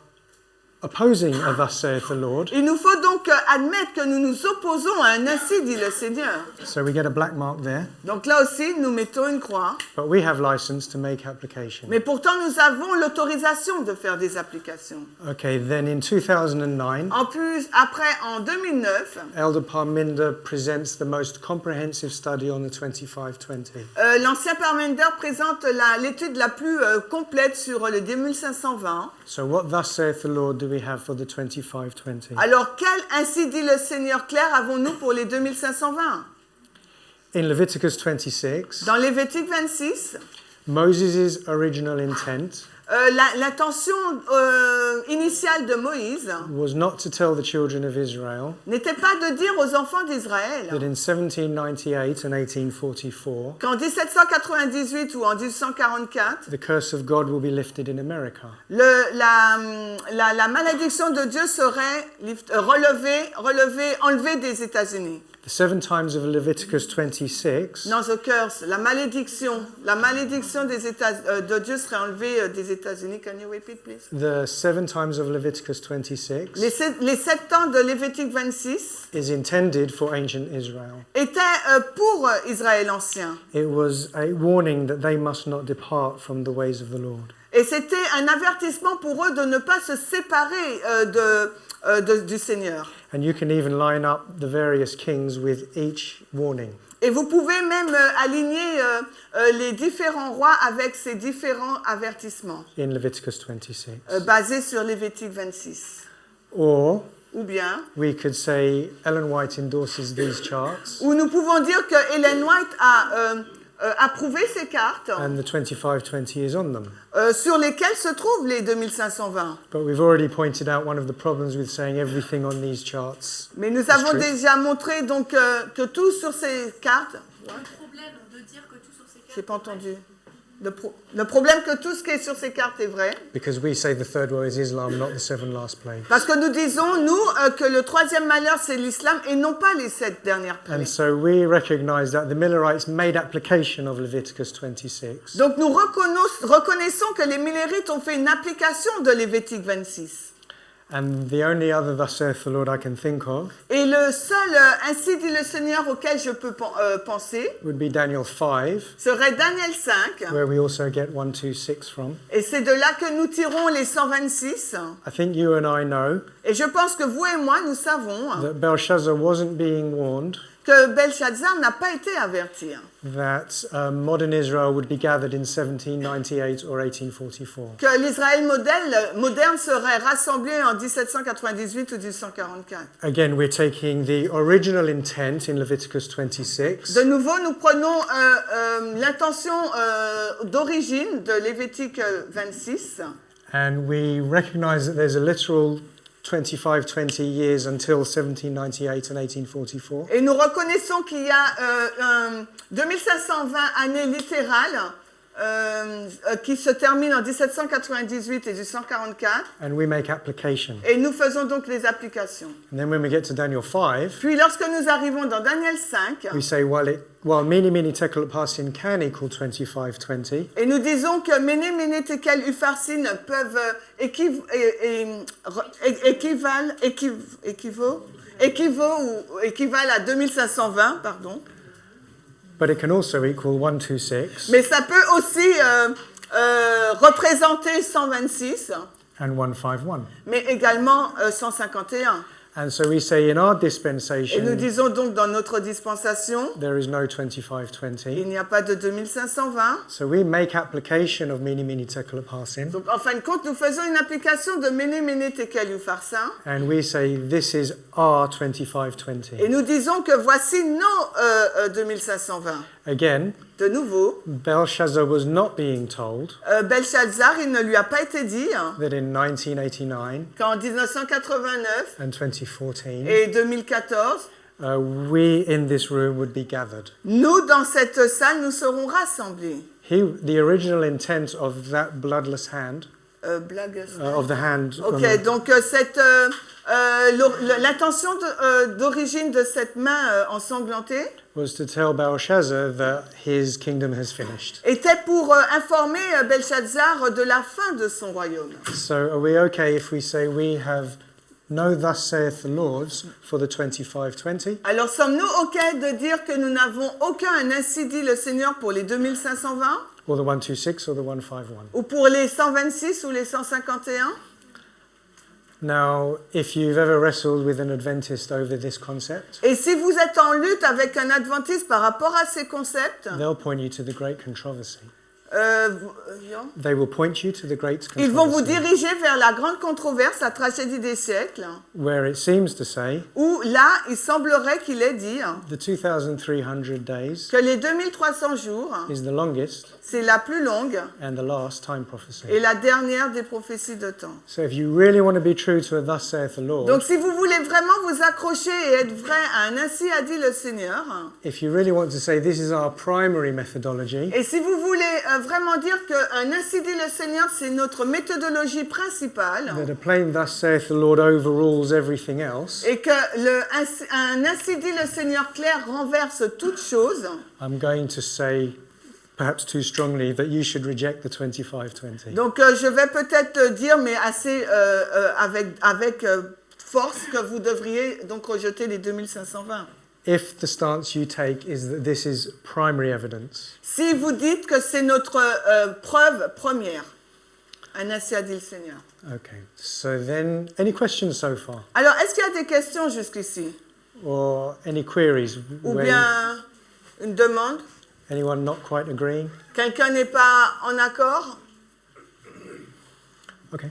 Speaker 1: opposing a thus saith the Lord.
Speaker 2: il nous faut donc admettre que nous nous opposons à un ainsi dit le Seigneur.
Speaker 1: So we get a black mark there,
Speaker 2: Donc là aussi, nous mettons une croix.
Speaker 1: but we have license to make application.
Speaker 2: Mais pourtant, nous avons l'autorisation de faire des applications.
Speaker 1: Okay, then in 2009,
Speaker 2: En plus, après, en 2009,
Speaker 1: Elder Parminder presents the most comprehensive study on the 2520.
Speaker 2: l'ancien Parmender présente l'étude la plus complète sur le 2520.
Speaker 1: So what thus saith the Lord do we have for the 2520?
Speaker 2: Alors, quel ainsi dit le Seigneur clair avons-nous pour les 2520?
Speaker 1: In Leviticus 26,
Speaker 2: Dans Lévitique 26,
Speaker 1: Moses' original intent
Speaker 2: l'intention initiale de Moïse
Speaker 1: was not to tell the children of Israel
Speaker 2: n'était pas de dire aux enfants d'Israël
Speaker 1: that in 1798 and 1844,
Speaker 2: qu'en 1798 ou en 1844,
Speaker 1: the curse of God will be lifted in America.
Speaker 2: la malédiction de Dieu serait enlevée des États-Unis.
Speaker 1: The 7 times of Leviticus 26
Speaker 2: Non, the curse, la malédiction de Dieu serait enlevée des États-Unis. Can you repeat, please?
Speaker 1: The 7 times of Leviticus 26
Speaker 2: Les 7 ans de Lévitique 26
Speaker 1: is intended for ancient Israel.
Speaker 2: étaient pour Israël ancien.
Speaker 1: It was a warning that they must not depart from the ways of the Lord.
Speaker 2: Et c'était un avertissement pour eux de ne pas se séparer du Seigneur.
Speaker 1: And you can even line up the various kings with each warning.
Speaker 2: Et vous pouvez même aligner les différents rois avec ces différents avertissements
Speaker 1: In Leviticus 26.
Speaker 2: basés sur Lévitique 26.
Speaker 1: Or
Speaker 2: Ou bien,
Speaker 1: we could say Ellen White endorses these charts
Speaker 2: ou nous pouvons dire que Ellen White a approuvé ces cartes
Speaker 1: and the 2520 is on them.
Speaker 2: sur lesquelles se trouvent les 2520.
Speaker 1: But we've already pointed out one of the problems with saying everything on these charts.
Speaker 2: Mais nous avons
Speaker 1: true.
Speaker 2: déjà montré donc que tout sur ces cartes,
Speaker 3: Le problème de dire que tout sur ces cartes.
Speaker 2: j'ai pas entendu. Le problème que tout ce qui est sur ces cartes est vrai,
Speaker 1: Because we say the third woe is Islam, not the seven last plagues.
Speaker 2: parce que nous disons, nous, que le troisième malheur, c'est l'islam et non pas les 7 dernières
Speaker 1: And
Speaker 2: plaies.
Speaker 1: so we recognize that the Millerites made application of Leviticus 26.
Speaker 2: Donc nous reconnaissons que les Millérites ont fait une application de Lévitique 26.
Speaker 1: And the only other thus saith the Lord I can think of
Speaker 2: Et le seul, ainsi dit le Seigneur, auquel je peux penser,
Speaker 1: would be Daniel 5,
Speaker 2: serait Daniel 5.
Speaker 1: where we also get 126 from.
Speaker 2: Et c'est de là que nous tirons les 126.
Speaker 1: I think you and I know
Speaker 2: Et je pense que vous et moi, nous savons
Speaker 1: that Belshazzar wasn't being warned
Speaker 2: que Belshazzar n'a pas été averti.
Speaker 1: that modern Israel would be gathered in 1798 or 1844.
Speaker 2: Que l'Israël moderne serait rassemblé en 1798 ou 1844.
Speaker 1: Again, we're taking the original intent in Leviticus 26
Speaker 2: De nouveau, nous prenons l'intention d'origine de Lévitique 26
Speaker 1: and we recognize that there's a literal 25-20 years until 1798 and 1844.
Speaker 2: et nous reconnaissons qu'il y a 2520 années littérales qui se terminent en 1798 et 1844
Speaker 1: And we make application.
Speaker 2: et nous faisons donc les applications.
Speaker 1: And then when we get to Daniel 5,
Speaker 2: Puis lorsque nous arrivons dans Daniel 5
Speaker 1: we say, while mini mini tekel parsin can equal 25-20,
Speaker 2: et nous disons que Méné, Méné, Tekel, Upharsin peuvent équivalent à 2520, pardon.
Speaker 1: but it can also equal 126
Speaker 2: Mais ça peut aussi représenter 126,
Speaker 1: and 151.
Speaker 2: mais également 151.
Speaker 1: And so we say in our
Speaker 2: Et nous
Speaker 1: dispensation,
Speaker 2: disons donc dans notre dispensation,
Speaker 1: there is no
Speaker 2: il
Speaker 1: 25-20.
Speaker 2: n'y a pas de 2520.
Speaker 1: So we make application of mini mini tekel parsin,
Speaker 2: Donc en fin de compte, nous faisons une application de Méné, Méné, Tekel, Upharsin.
Speaker 1: and we say this is our 25-20.
Speaker 2: Et nous disons que voici nos 2520.
Speaker 1: Again,
Speaker 2: De nouveau,
Speaker 1: Belshazzar was not being told
Speaker 2: Belshazzar, il ne lui a pas été dit
Speaker 1: that in 1989
Speaker 2: qu'en 1989
Speaker 1: and 2014,
Speaker 2: et 2014,
Speaker 1: we in this room would be gathered.
Speaker 2: nous, dans cette salle, nous serons rassemblés.
Speaker 1: The original intent of that bloodless hand,
Speaker 2: Blague.
Speaker 1: of the hand, on
Speaker 2: Ok,
Speaker 1: the-
Speaker 2: donc l'intention d'origine de cette main ensanglantée
Speaker 1: was to tell Belshazzar that his kingdom has finished.
Speaker 2: était pour informer Belshazzar de la fin de son royaume.
Speaker 1: So are we okay if we say we have no thus saith the Lord for the 25-20?
Speaker 2: Alors sommes-nous ok de dire que nous n'avons aucun ainsi dit le Seigneur pour les 2520
Speaker 1: Or the 126 or the 151?
Speaker 2: ou pour les 126 ou les 151?
Speaker 1: Now, if you've ever wrestled with an Adventist over this concept,
Speaker 2: Et si vous êtes en lutte avec un adventiste par rapport à ces concepts,
Speaker 1: they'll point you to the great controversy.
Speaker 2: Jean,
Speaker 1: They will point you to the great
Speaker 2: ils vont vous
Speaker 1: controversy,
Speaker 2: diriger vers la grande controverse, la tragédie des siècles,
Speaker 1: where it seems to say
Speaker 2: où là, il semblerait qu'il ait dit
Speaker 1: the 2,300 days
Speaker 2: que les 2300 jours,
Speaker 1: is the longest
Speaker 2: c'est la plus longue
Speaker 1: and the last time prophecy.
Speaker 2: et la dernière des prophéties de temps.
Speaker 1: So if you really want to be true to a thus saith the Lord,
Speaker 2: Donc si vous voulez vraiment vous accrocher et être vrai à un ainsi a dit le Seigneur,
Speaker 1: if you really want to say this is our primary methodology,
Speaker 2: et si vous voulez vraiment dire qu'un ainsi dit le Seigneur, c'est notre méthodologie principale,
Speaker 1: that a plain thus saith the Lord overrules everything else,
Speaker 2: et que un ainsi dit le Seigneur clair renverse toute chose,
Speaker 1: I'm going to say, perhaps too strongly, that you should reject the 25-20.
Speaker 2: donc je vais peut-être dire, mais assez avec force, que vous devriez donc rejeter les 2520.
Speaker 1: If the stance you take is that this is primary evidence,
Speaker 2: Si vous dites que c'est notre preuve première, Un ainsi a dit le Seigneur.
Speaker 1: Okay. So then, any questions so far?
Speaker 2: Alors, est-ce qu'il y a des questions jusqu'ici?
Speaker 1: Or any queries?
Speaker 2: Ou
Speaker 1: when
Speaker 2: bien une demande?
Speaker 1: anyone not quite agreeing?
Speaker 2: Quelqu'un n'est pas en accord?
Speaker 1: Okay.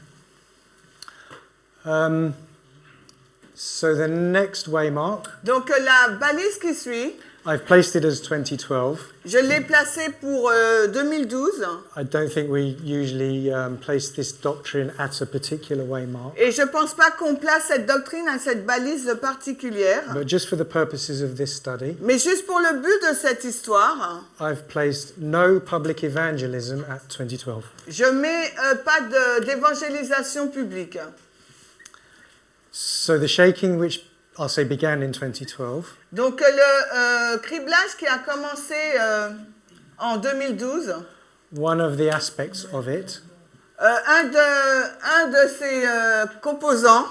Speaker 1: So the next waymark,
Speaker 2: Donc, la balise qui suit,
Speaker 1: I've placed it as 2012.
Speaker 2: je l'ai placée pour 2012.
Speaker 1: I don't think we usually place this doctrine at a particular waymark,
Speaker 2: Et je ne pense pas qu'on place cette doctrine à cette balise particulière.
Speaker 1: but just for the purposes of this study,
Speaker 2: Mais juste pour le but de cette histoire,
Speaker 1: I've placed no public evangelism at 2012.
Speaker 2: je mets pas d'évangélisation publique.
Speaker 1: So the shaking, which I'll say began in 2012,
Speaker 2: Donc le criblage qui a commencé en 2012,
Speaker 1: one of the aspects of it
Speaker 2: un de ses composants,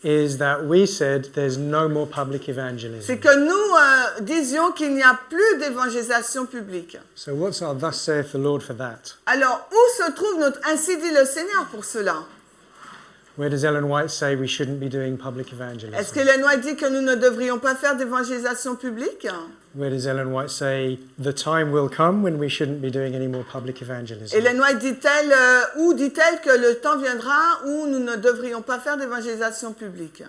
Speaker 1: is that we said there's no more public evangelism.
Speaker 2: c'est que nous disions qu'il n'y a plus d'évangélisation publique.
Speaker 1: So what's our thus saith the Lord for that?
Speaker 2: Alors où se trouve notre ainsi dit le Seigneur pour cela?
Speaker 1: Where does Ellen White say we shouldn't be doing public
Speaker 2: Est-ce
Speaker 1: evangelism?
Speaker 2: qu'Hélène White dit que nous ne devrions pas faire d'évangélisation publique?
Speaker 1: Where does Ellen White say the time will come when we shouldn't be doing any more public evangelism?
Speaker 2: Hélène White dit-elle, ou dit-elle que le temps viendra où nous ne devrions pas faire d'évangélisation publique?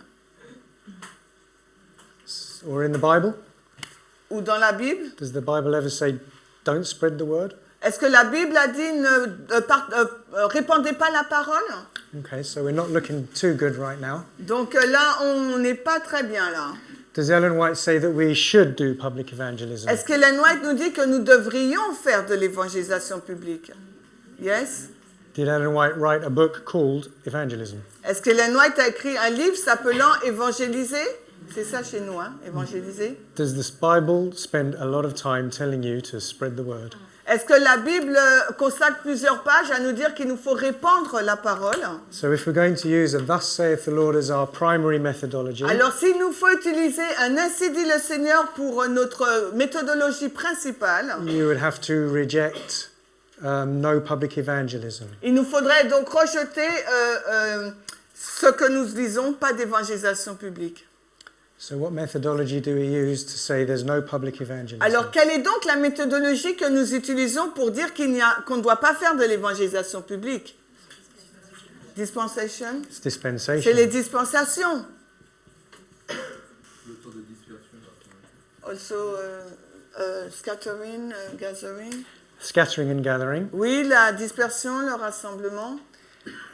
Speaker 1: Or in the Bible?
Speaker 2: Ou dans la Bible?
Speaker 1: Does the Bible ever say don't spread the word?
Speaker 2: Est-ce que la Bible a dit ne répandez pas la parole?
Speaker 1: Okay, so we're not looking too good right now.
Speaker 2: Donc là, on n'est pas très bien là.
Speaker 1: Does Ellen White say that we should do public evangelism?
Speaker 2: Est-ce qu'Hélène White nous dit que nous devrions faire de l'évangélisation publique? Yes?
Speaker 1: Did Ellen White write a book called Evangelism?
Speaker 2: Est-ce qu'Hélène White a écrit un livre s'appelant Évangéliser? C'est ça chez nous, hein? Évangéliser.
Speaker 1: Does this Bible spend a lot of time telling you to spread the word?
Speaker 2: Est-ce que la Bible consacre plusieurs pages à nous dire qu'il nous faut répandre la parole?
Speaker 1: So if we're going to use a thus saith the Lord as our primary methodology,
Speaker 2: Alors, s'il nous faut utiliser un ainsi dit le Seigneur pour notre méthodologie principale,
Speaker 1: you would have to reject no public evangelism.
Speaker 2: il nous faudrait donc rejeter ce que nous disons, pas d'évangélisation publique.
Speaker 1: So what methodology do we use to say there's no public evangelism?
Speaker 2: Alors, quelle est donc la méthodologie que nous utilisons pour dire qu'on ne doit pas faire de l'évangélisation publique? Dispensation?
Speaker 1: It's dispensation.
Speaker 2: C'est les dispensations. Also, scattering, gathering.
Speaker 1: Scattering and gathering,
Speaker 2: Oui, la dispersion, le rassemblement,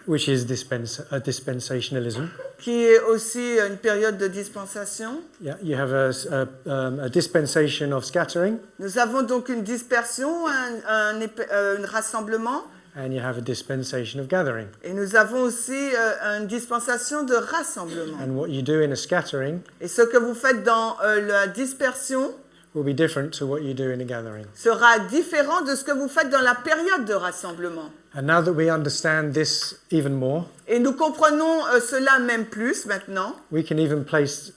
Speaker 1: which is dispensationalism.
Speaker 2: qui est aussi une période de dispensation.
Speaker 1: Yeah, you have a dispensation of scattering,
Speaker 2: Nous avons donc une dispersion, un rassemblement,
Speaker 1: and you have a dispensation of gathering.
Speaker 2: et nous avons aussi une dispensation de rassemblement.
Speaker 1: And what you do in a scattering
Speaker 2: Et ce que vous faites dans la dispersion
Speaker 1: will be different to what you do in a gathering.
Speaker 2: sera différent de ce que vous faites dans la période de rassemblement.
Speaker 1: And now that we understand this even more,
Speaker 2: Et nous comprenons cela même plus maintenant.
Speaker 1: we can even place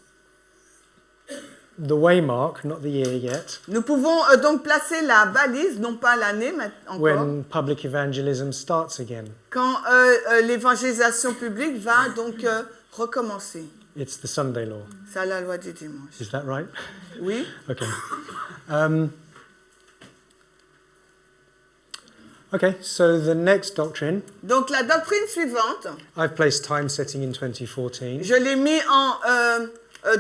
Speaker 1: the waymark, not the year yet,
Speaker 2: Nous pouvons donc placer la balise, non pas l'année encore,
Speaker 1: when public evangelism starts again.
Speaker 2: quand l'évangélisation publique va donc recommencer.
Speaker 1: It's the Sunday law.
Speaker 2: C'est la loi du dimanche.
Speaker 1: Is that right?
Speaker 2: Oui.
Speaker 1: Okay. Okay, so the next doctrine,
Speaker 2: Donc la doctrine suivante,
Speaker 1: I've placed time setting in 2014.
Speaker 2: je l'ai mis en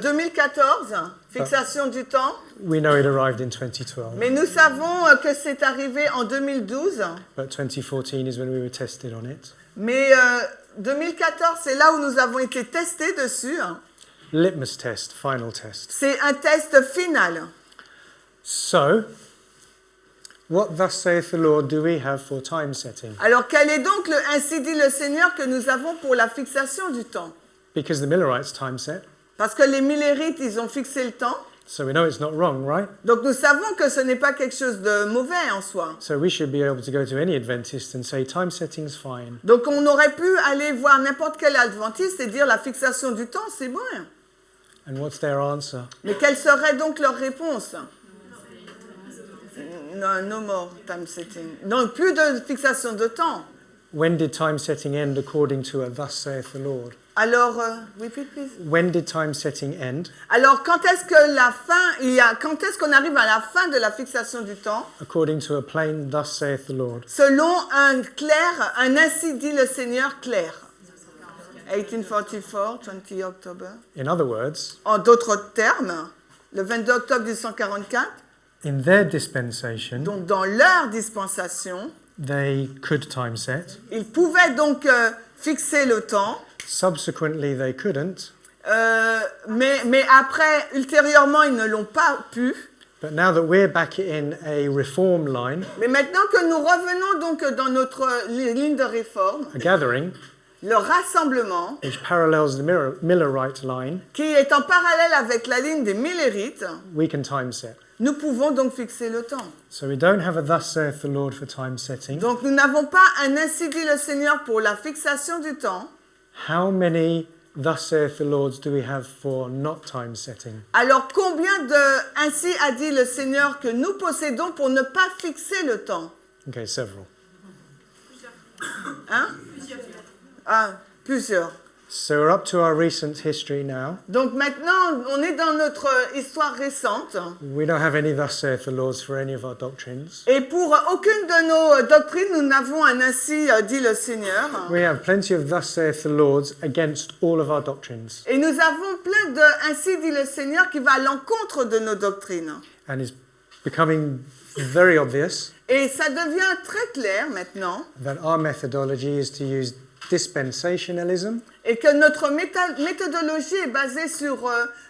Speaker 2: 2014, fixation du temps,
Speaker 1: We know it arrived in 2012,
Speaker 2: mais nous savons que c'est arrivé en 2012.
Speaker 1: but 2014 is when we were tested on it.
Speaker 2: Mais 2014, c'est là où nous avons été testés dessus.
Speaker 1: Litmus test, final test.
Speaker 2: C'est un test final.
Speaker 1: So, what thus saith the Lord do we have for time setting?
Speaker 2: Alors quel est donc le ainsi dit le Seigneur que nous avons pour la fixation du temps?
Speaker 1: Because the Millerites time set,
Speaker 2: Parce que les Millérites, ils ont fixé le temps.
Speaker 1: so we know it's not wrong, right?
Speaker 2: Donc nous savons que ce n'est pas quelque chose de mauvais en soi.
Speaker 1: So we should be able to go to any Adventist and say time setting's fine.
Speaker 2: Donc on aurait pu aller voir n'importe quel adventiste et dire la fixation du temps, c'est bon.
Speaker 1: And what's their answer?
Speaker 2: Mais quelle serait donc leur réponse? Non, no more time setting. Non, plus de fixation de temps.
Speaker 1: when did time setting end according to a thus saith the Lord?
Speaker 2: Alors, repeat please.
Speaker 1: When did time setting end
Speaker 2: Alors, quand est-ce qu'on arrive à la fin de la fixation du temps?
Speaker 1: according to a plain thus saith the Lord?
Speaker 2: Selon un ainsi dit le Seigneur clair. 1844, 20 October.
Speaker 1: In other words,
Speaker 2: En d'autres termes, le 22 octobre 1844,
Speaker 1: in their dispensation,
Speaker 2: donc dans leur dispensation,
Speaker 1: they could time set.
Speaker 2: ils pouvaient donc fixer le temps,
Speaker 1: Subsequently, they couldn't.
Speaker 2: mais après, ultérieurement, ils ne l'ont pas pu.
Speaker 1: But now that we're back in a reform line,
Speaker 2: Mais maintenant que nous revenons donc dans notre ligne de réforme,
Speaker 1: a gathering,
Speaker 2: le rassemblement,
Speaker 1: which parallels the Millerite line,
Speaker 2: qui est en parallèle avec la ligne des Millérites,
Speaker 1: we can time set.
Speaker 2: nous pouvons donc fixer le temps.
Speaker 1: So we don't have a thus saith the Lord for time setting.
Speaker 2: Donc nous n'avons pas un ainsi dit le Seigneur pour la fixation du temps.
Speaker 1: How many thus saith the Lords do we have for not time setting?
Speaker 2: Alors combien de ainsi a dit le Seigneur que nous possédons pour ne pas fixer le temps?
Speaker 1: Okay, several.
Speaker 2: Hein? Plusieurs.
Speaker 1: So we're up to our recent history now.
Speaker 2: Donc maintenant, on est dans notre histoire récente.
Speaker 1: We don't have any thus saith the Lords for any of our doctrines.
Speaker 2: Et pour aucune de nos doctrines, nous n'avons un ainsi dit le Seigneur.
Speaker 1: We have plenty of thus saith the Lords against all of our doctrines.
Speaker 2: Et nous avons plein de ainsi dit le Seigneur qui va à l'encontre de nos doctrines.
Speaker 1: And it's becoming very obvious
Speaker 2: Et ça devient très clair maintenant.
Speaker 1: that our methodology is to use dispensationalism
Speaker 2: Et que notre méthodologie est basée sur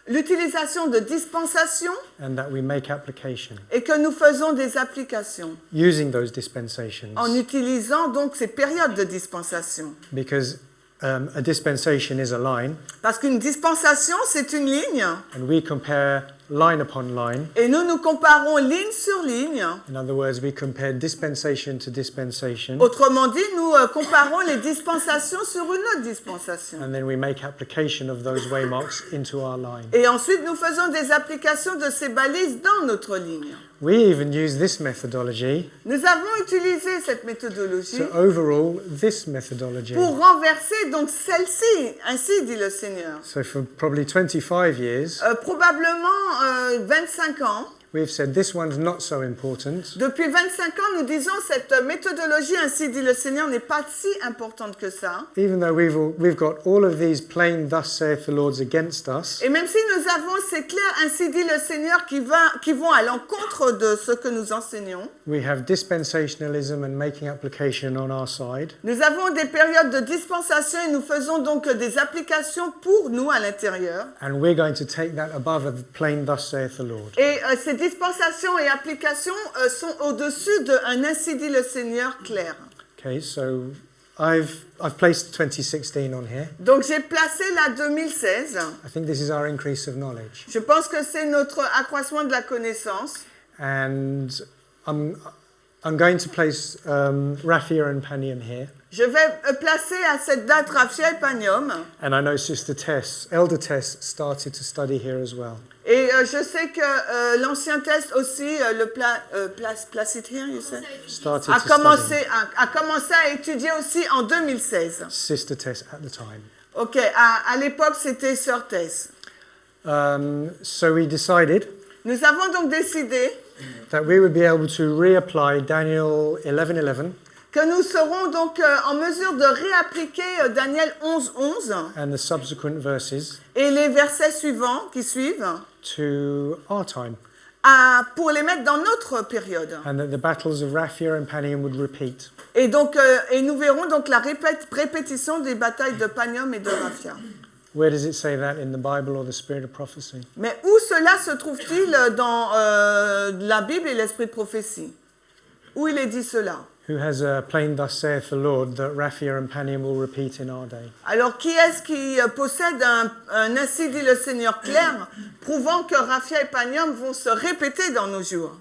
Speaker 2: l'utilisation de dispensations
Speaker 1: and that we make application
Speaker 2: et que nous faisons des applications
Speaker 1: using those dispensations.
Speaker 2: en utilisant donc ces périodes de dispensation.
Speaker 1: Because a dispensation is a line,
Speaker 2: Parce qu'une dispensation, c'est une ligne
Speaker 1: and we compare line upon line.
Speaker 2: et nous comparons ligne sur ligne.
Speaker 1: In other words, we compare dispensation to dispensation,
Speaker 2: Autrement dit, nous comparons les dispensations sur une autre dispensation.
Speaker 1: and then we make application of those waymarks into our line.
Speaker 2: Et ensuite, nous faisons des applications de ces balises dans notre ligne.
Speaker 1: We even use this methodology
Speaker 2: Nous avons utilisé cette méthodologie
Speaker 1: to overrule this methodology.
Speaker 2: pour renverser donc celle-ci, ainsi dit le Seigneur.
Speaker 1: So for probably 25 years,
Speaker 2: Probablement 25 ans.
Speaker 1: we've said this one's not so important,
Speaker 2: Depuis 25 ans, nous disons cette méthodologie, ainsi dit le Seigneur, n'est pas si importante que ça.
Speaker 1: even though we've got all of these plain thus saith the Lord's against us.
Speaker 2: Et même si nous avons ces clairs, ainsi dit le Seigneur, qui vont à l'encontre de ce que nous enseignons,
Speaker 1: We have dispensationalism and making application on our side,
Speaker 2: nous avons des périodes de dispensation et nous faisons donc des applications pour nous à l'intérieur.
Speaker 1: and we're going to take that above a plain thus saith the Lord.
Speaker 2: Et ces dispensations et applications sont au-dessus d'un ainsi dit le Seigneur clair.
Speaker 1: Okay, so I've placed 2016 on here.
Speaker 2: Donc j'ai placé la 2016.
Speaker 1: I think this is our increase of knowledge,
Speaker 2: Je pense que c'est notre accroissement de la connaissance.
Speaker 1: and I'm going to place Raphia and Panium here.
Speaker 2: Je vais placer à cette date Raphia et Panium.
Speaker 1: And I know Sister Tess, Elder Tess, started to study here as well.
Speaker 2: Et je sais que l'ancien test aussi, place it here, you said,
Speaker 1: Started
Speaker 2: a
Speaker 1: to study.
Speaker 2: commencé à étudier aussi en 2016.
Speaker 1: Sister Tess at the time.
Speaker 2: Ok, à l'époque c'était Sœur Tess.
Speaker 1: So we decided
Speaker 2: Nous avons donc décidé
Speaker 1: that we would be able to reapply Daniel 11:11
Speaker 2: que nous serons donc en mesure de réappliquer Daniel 11:11
Speaker 1: and the subsequent verses
Speaker 2: et les versets suivants qui suivent
Speaker 1: to our time,
Speaker 2: pour les mettre dans notre période.
Speaker 1: and that the battles of Raphia and Panium would repeat.
Speaker 2: Et donc, et nous verrons donc la répétition des batailles de Panium et de Raphia.
Speaker 1: Where does it say that in the Bible or the Spirit of prophecy?
Speaker 2: Mais où cela se trouve-t-il dans la Bible et l'esprit de prophétie? Où il est dit cela?
Speaker 1: Who has a plain thus saith the Lord that Raphia and Panium will repeat in our day?
Speaker 2: Alors, qui est-ce qui possède un ainsi dit le Seigneur clair, prouvant que Raphia et Panium vont se répéter dans nos jours?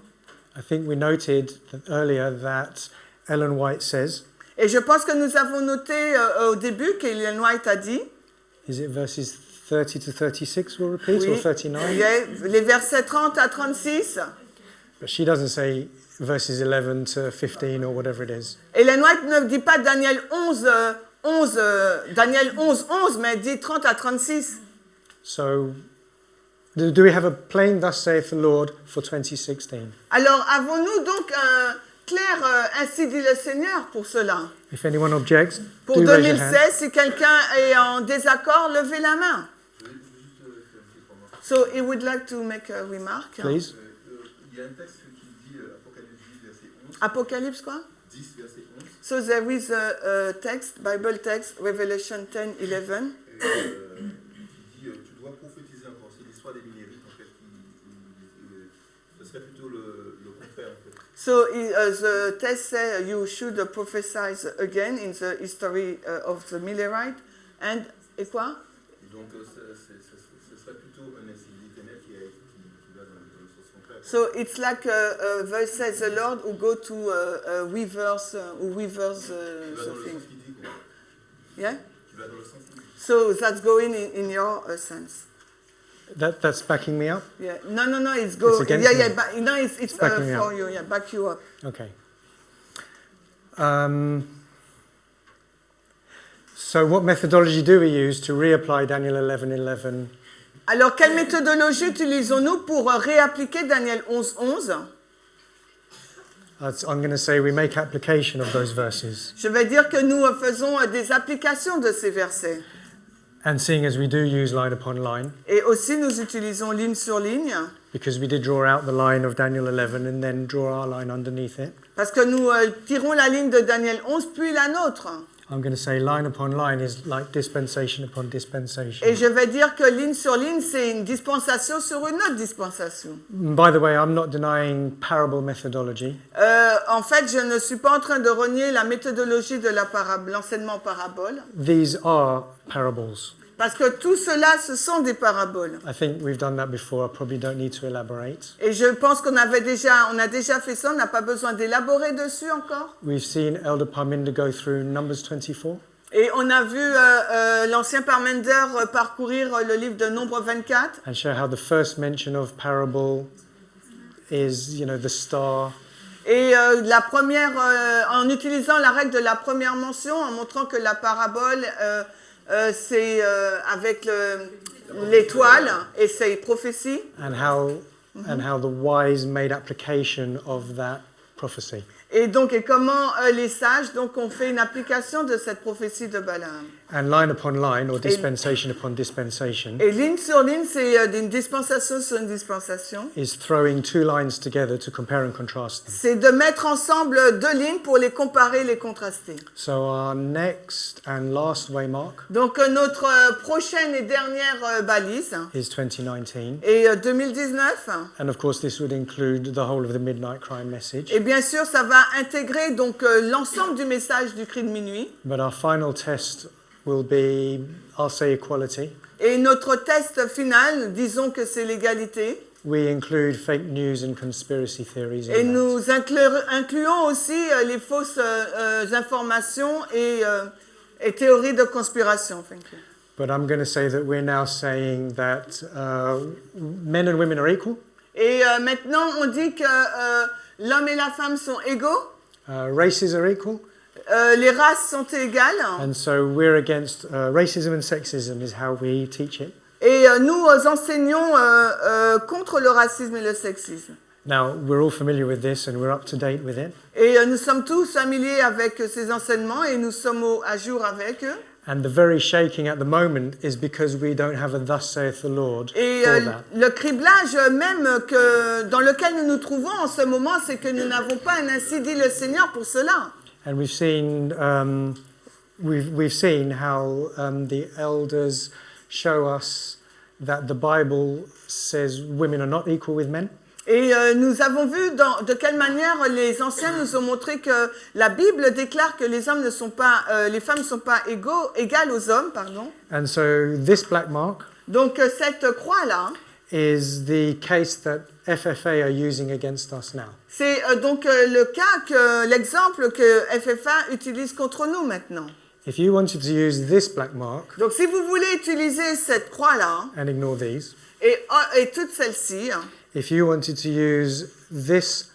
Speaker 1: I think we noted earlier that Ellen White says,
Speaker 2: Et je pense que nous avons noté au début qu'Ellen White a dit,
Speaker 1: is it verses 30 to 36 will repeat, or 39?
Speaker 2: les versets 30 à 36,
Speaker 1: But she doesn't say verses 11 to 15 or whatever it is.
Speaker 2: Ellen White ne dit pas Daniel 11, 11, mais elle dit 30 à 36.
Speaker 1: So, do we have a plain thus saith the Lord for 2016?
Speaker 2: Alors, avons-nous donc un clair ainsi dit le Seigneur pour cela?
Speaker 1: If anyone objects,
Speaker 2: Pour
Speaker 1: do raise your hand.
Speaker 2: 2016, si quelqu'un est en désaccord, levez la main. So, he would like to make a remark.
Speaker 1: Please.
Speaker 4: Il y a un texte qui dit Apocalypse 10, verset 11.
Speaker 2: Apocalypse quoi?
Speaker 4: 10, verset 11.
Speaker 2: So there is a text, Bible text, Revelation 10, 11.
Speaker 4: Qui dit tu dois prophétiser encore. C'est l'histoire des minérites en fait. Ce serait plutôt le contraire en fait.
Speaker 2: So the text says you should prophesy again in the history of the Millerite. And, et quoi?
Speaker 4: Donc ce serait plutôt un ainsi dit ténèbres qui va dans le sens contraire.
Speaker 2: So it's like verse says the Lord who go to reverse
Speaker 4: Tu vas dans
Speaker 2: the
Speaker 4: le
Speaker 2: thing.
Speaker 4: sens qu'il dit quoi.
Speaker 2: Yeah?
Speaker 4: Tu vas dans le sens qu'il dit.
Speaker 2: So that's going in your sense.
Speaker 1: That's backing me up?
Speaker 2: Yeah. No, it's
Speaker 1: It's
Speaker 2: go.
Speaker 1: against
Speaker 2: Yeah,
Speaker 1: me.
Speaker 2: no, it's
Speaker 1: backing me
Speaker 2: for
Speaker 1: up.
Speaker 2: you. Yeah, back you up.
Speaker 1: Okay. So what methodology do we use to reapply Daniel 11:11?
Speaker 2: Alors, quelle méthodologie utilisons-nous pour réappliquer Daniel 11:11?
Speaker 1: I'm going to say we make application of those verses.
Speaker 2: Je vais dire que nous faisons des applications de ces versets.
Speaker 1: And seeing as we do use line upon line,
Speaker 2: Et aussi, nous utilisons ligne sur ligne,
Speaker 1: because we did draw out the line of Daniel 11 and then draw our line underneath it,
Speaker 2: parce que nous tirons la ligne de Daniel 11, puis la nôtre.
Speaker 1: I'm going to say line upon line is like dispensation upon dispensation.
Speaker 2: Et je vais dire que ligne sur ligne, c'est une dispensation sur une autre dispensation.
Speaker 1: By the way, I'm not denying parable methodology.
Speaker 2: En fait, je ne suis pas en train de renier la méthodologie de la parabole, l'enseignement parabole,
Speaker 1: These are parables.
Speaker 2: parce que tout cela, ce sont des paraboles.
Speaker 1: I think we've done that before. I probably don't need to elaborate.
Speaker 2: Et je pense on a déjà fait ça, on n'a pas besoin d'élaborer dessus encore.
Speaker 1: We've seen Elder Parminder go through Numbers 24.
Speaker 2: Et on a vu l'ancien Parmender parcourir le livre de Nombre 24.
Speaker 1: And show how the first mention of parable is, the star.
Speaker 2: Et la première, en utilisant la règle de la première mention, en montrant que la parabole, c'est avec l'étoile et ses prophéties.
Speaker 1: And how the wise made application of that prophecy.
Speaker 2: Et comment les sages ont fait une application de cette prophétie de Balaam.
Speaker 1: And line upon line, or dispensation upon dispensation,
Speaker 2: Et ligne sur ligne, c'est d'une dispensation sur une dispensation.
Speaker 1: is throwing two lines together to compare and contrast them.
Speaker 2: C'est de mettre ensemble deux lignes pour les comparer, les contraster.
Speaker 1: So our next and last waymark
Speaker 2: Donc notre prochaine et dernière balise
Speaker 1: is 2019.
Speaker 2: est 2019.
Speaker 1: And of course this would include the whole of the Midnight Cry message.
Speaker 2: Et bien sûr, ça va intégrer l'ensemble du message du cri de minuit.
Speaker 1: But our final test will be, I'll say, equality.
Speaker 2: Et notre test final, disons que c'est l'égalité.
Speaker 1: We include fake news and conspiracy theories in
Speaker 2: Et
Speaker 1: that.
Speaker 2: nous incluons aussi les fausses informations et théories de conspiration. Thank you.
Speaker 1: But I'm going to say that we're now saying that men and women are equal.
Speaker 2: Et maintenant, on dit que l'homme et la femme sont égaux,
Speaker 1: Races are equal.
Speaker 2: les races sont égales.
Speaker 1: And so we're against racism and sexism is how we teach it.
Speaker 2: Et nous enseignons contre le racisme et le sexisme.
Speaker 1: Now, we're all familiar with this and we're up to date with it.
Speaker 2: Et nous sommes tous familiers avec ces enseignements et nous sommes à jour avec eux.
Speaker 1: And the very shaking at the moment is because we don't have a thus saith the Lord
Speaker 2: Et
Speaker 1: for that.
Speaker 2: le criblage même dans lequel nous nous trouvons en ce moment, c'est que nous n'avons pas un ainsi dit le Seigneur pour cela.
Speaker 1: And we've seen how the elders show us that the Bible says women are not equal with men.
Speaker 2: Et nous avons vu de quelle manière les anciens nous ont montré que la Bible déclare que les femmes ne sont pas égales aux hommes, pardon.
Speaker 1: And so this black mark
Speaker 2: Donc cette croix-là,
Speaker 1: is the case that FFA are using against us now.
Speaker 2: c'est l'exemple que FFA utilise contre nous maintenant.
Speaker 1: If you wanted to use this black mark
Speaker 2: Donc si vous voulez utiliser cette croix-là
Speaker 1: and ignore these,
Speaker 2: et toutes celles-ci,
Speaker 1: if you wanted to use this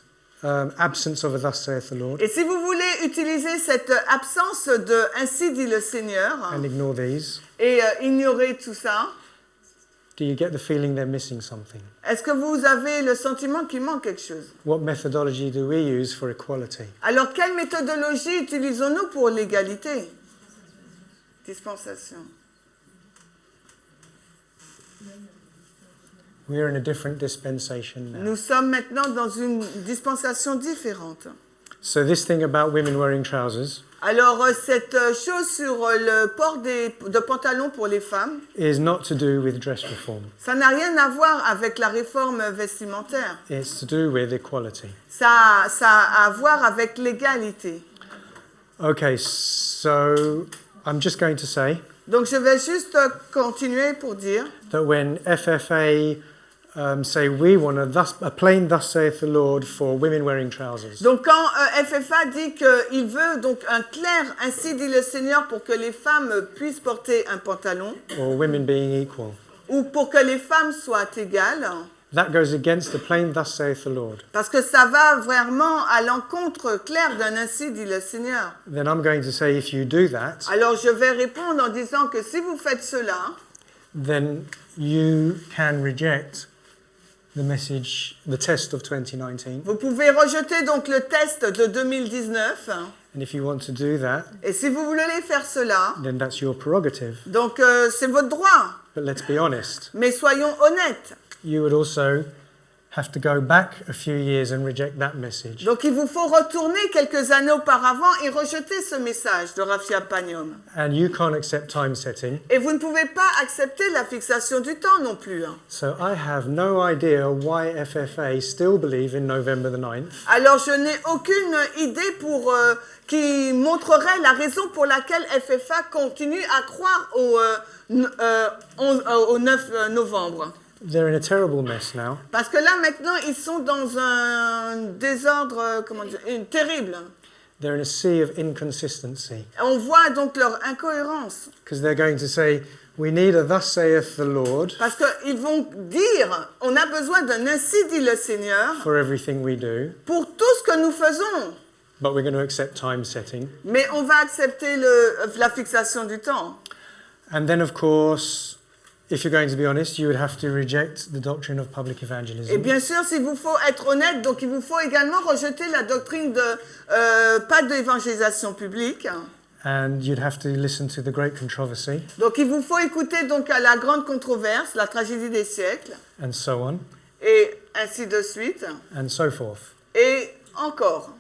Speaker 1: absence of a thus saith the Lord
Speaker 2: Et si vous voulez utiliser cette absence de ainsi dit le Seigneur
Speaker 1: and ignore these,
Speaker 2: et ignorer tout ça,
Speaker 1: do you get the feeling they're missing something?
Speaker 2: est-ce que vous avez le sentiment qu'il manque quelque chose?
Speaker 1: What methodology do we use for equality?
Speaker 2: Alors, quelle méthodologie utilisons-nous pour l'égalité? Dispensation.
Speaker 1: We're in a different dispensation now.
Speaker 2: Nous sommes maintenant dans une dispensation différente.
Speaker 1: So this thing about women wearing trousers
Speaker 2: Alors, cette chose sur le port de pantalons pour les femmes,
Speaker 1: is not to do with dress reform.
Speaker 2: ça n'a rien à voir avec la réforme vestimentaire.
Speaker 1: It's to do with equality.
Speaker 2: Ça a à voir avec l'égalité.
Speaker 1: Okay, so I'm just going to say
Speaker 2: Donc, je vais juste continuer pour dire
Speaker 1: that when FFA say we want a plain thus saith the Lord for women wearing trousers,
Speaker 2: donc quand FFA dit qu'il veut donc un clair ainsi dit le Seigneur pour que les femmes puissent porter un pantalon
Speaker 1: or women being equal,
Speaker 2: ou pour que les femmes soient égales,
Speaker 1: that goes against the plain thus saith the Lord.
Speaker 2: parce que ça va vraiment à l'encontre clair d'un ainsi dit le Seigneur.
Speaker 1: Then I'm going to say if you do that,
Speaker 2: Alors je vais répondre en disant que si vous faites cela,
Speaker 1: then you can reject the message, the test of 2019.
Speaker 2: vous pouvez rejeter donc le test de 2019
Speaker 1: And if you want to do that,
Speaker 2: et si vous voulez faire cela,
Speaker 1: then that's your prerogative.
Speaker 2: donc c'est votre droit.
Speaker 1: But let's be honest,
Speaker 2: Mais soyons honnêtes.
Speaker 1: you would also have to go back a few years and reject that message.
Speaker 2: Donc il vous faut retourner quelques années auparavant et rejeter ce message de Raphia Panium.
Speaker 1: And you can't accept time setting.
Speaker 2: Et vous ne pouvez pas accepter la fixation du temps non plus.
Speaker 1: So I have no idea why FFA still believe in November the 9th.
Speaker 2: Alors je n'ai aucune idée qui montrerait la raison pour laquelle FFA continue à croire au 9 novembre.
Speaker 1: They're in a terrible mess now.
Speaker 2: Parce que là maintenant ils sont dans un désordre terrible.
Speaker 1: They're in a sea of inconsistency.
Speaker 2: On voit donc leur incohérence.
Speaker 1: Because they're going to say, we need a thus saith the Lord
Speaker 2: Parce qu'ils vont dire, on a besoin d'un ainsi dit le Seigneur
Speaker 1: for everything we do,
Speaker 2: pour tout ce que nous faisons.
Speaker 1: but we're going to accept time setting.
Speaker 2: Mais on va accepter la fixation du temps.
Speaker 1: And then, of course, if you're going to be honest, you would have to reject the doctrine of public
Speaker 2: Et
Speaker 1: evangelism.
Speaker 2: bien sûr, s'il vous faut être honnête, donc il vous faut également rejeter la doctrine de pas d'évangélisation publique.
Speaker 1: And you'd have to listen to the great controversy
Speaker 2: Donc il vous faut écouter donc à la grande controverse, la tragédie des siècles,
Speaker 1: and so on
Speaker 2: et ainsi de suite,
Speaker 1: and so forth.
Speaker 2: et encore.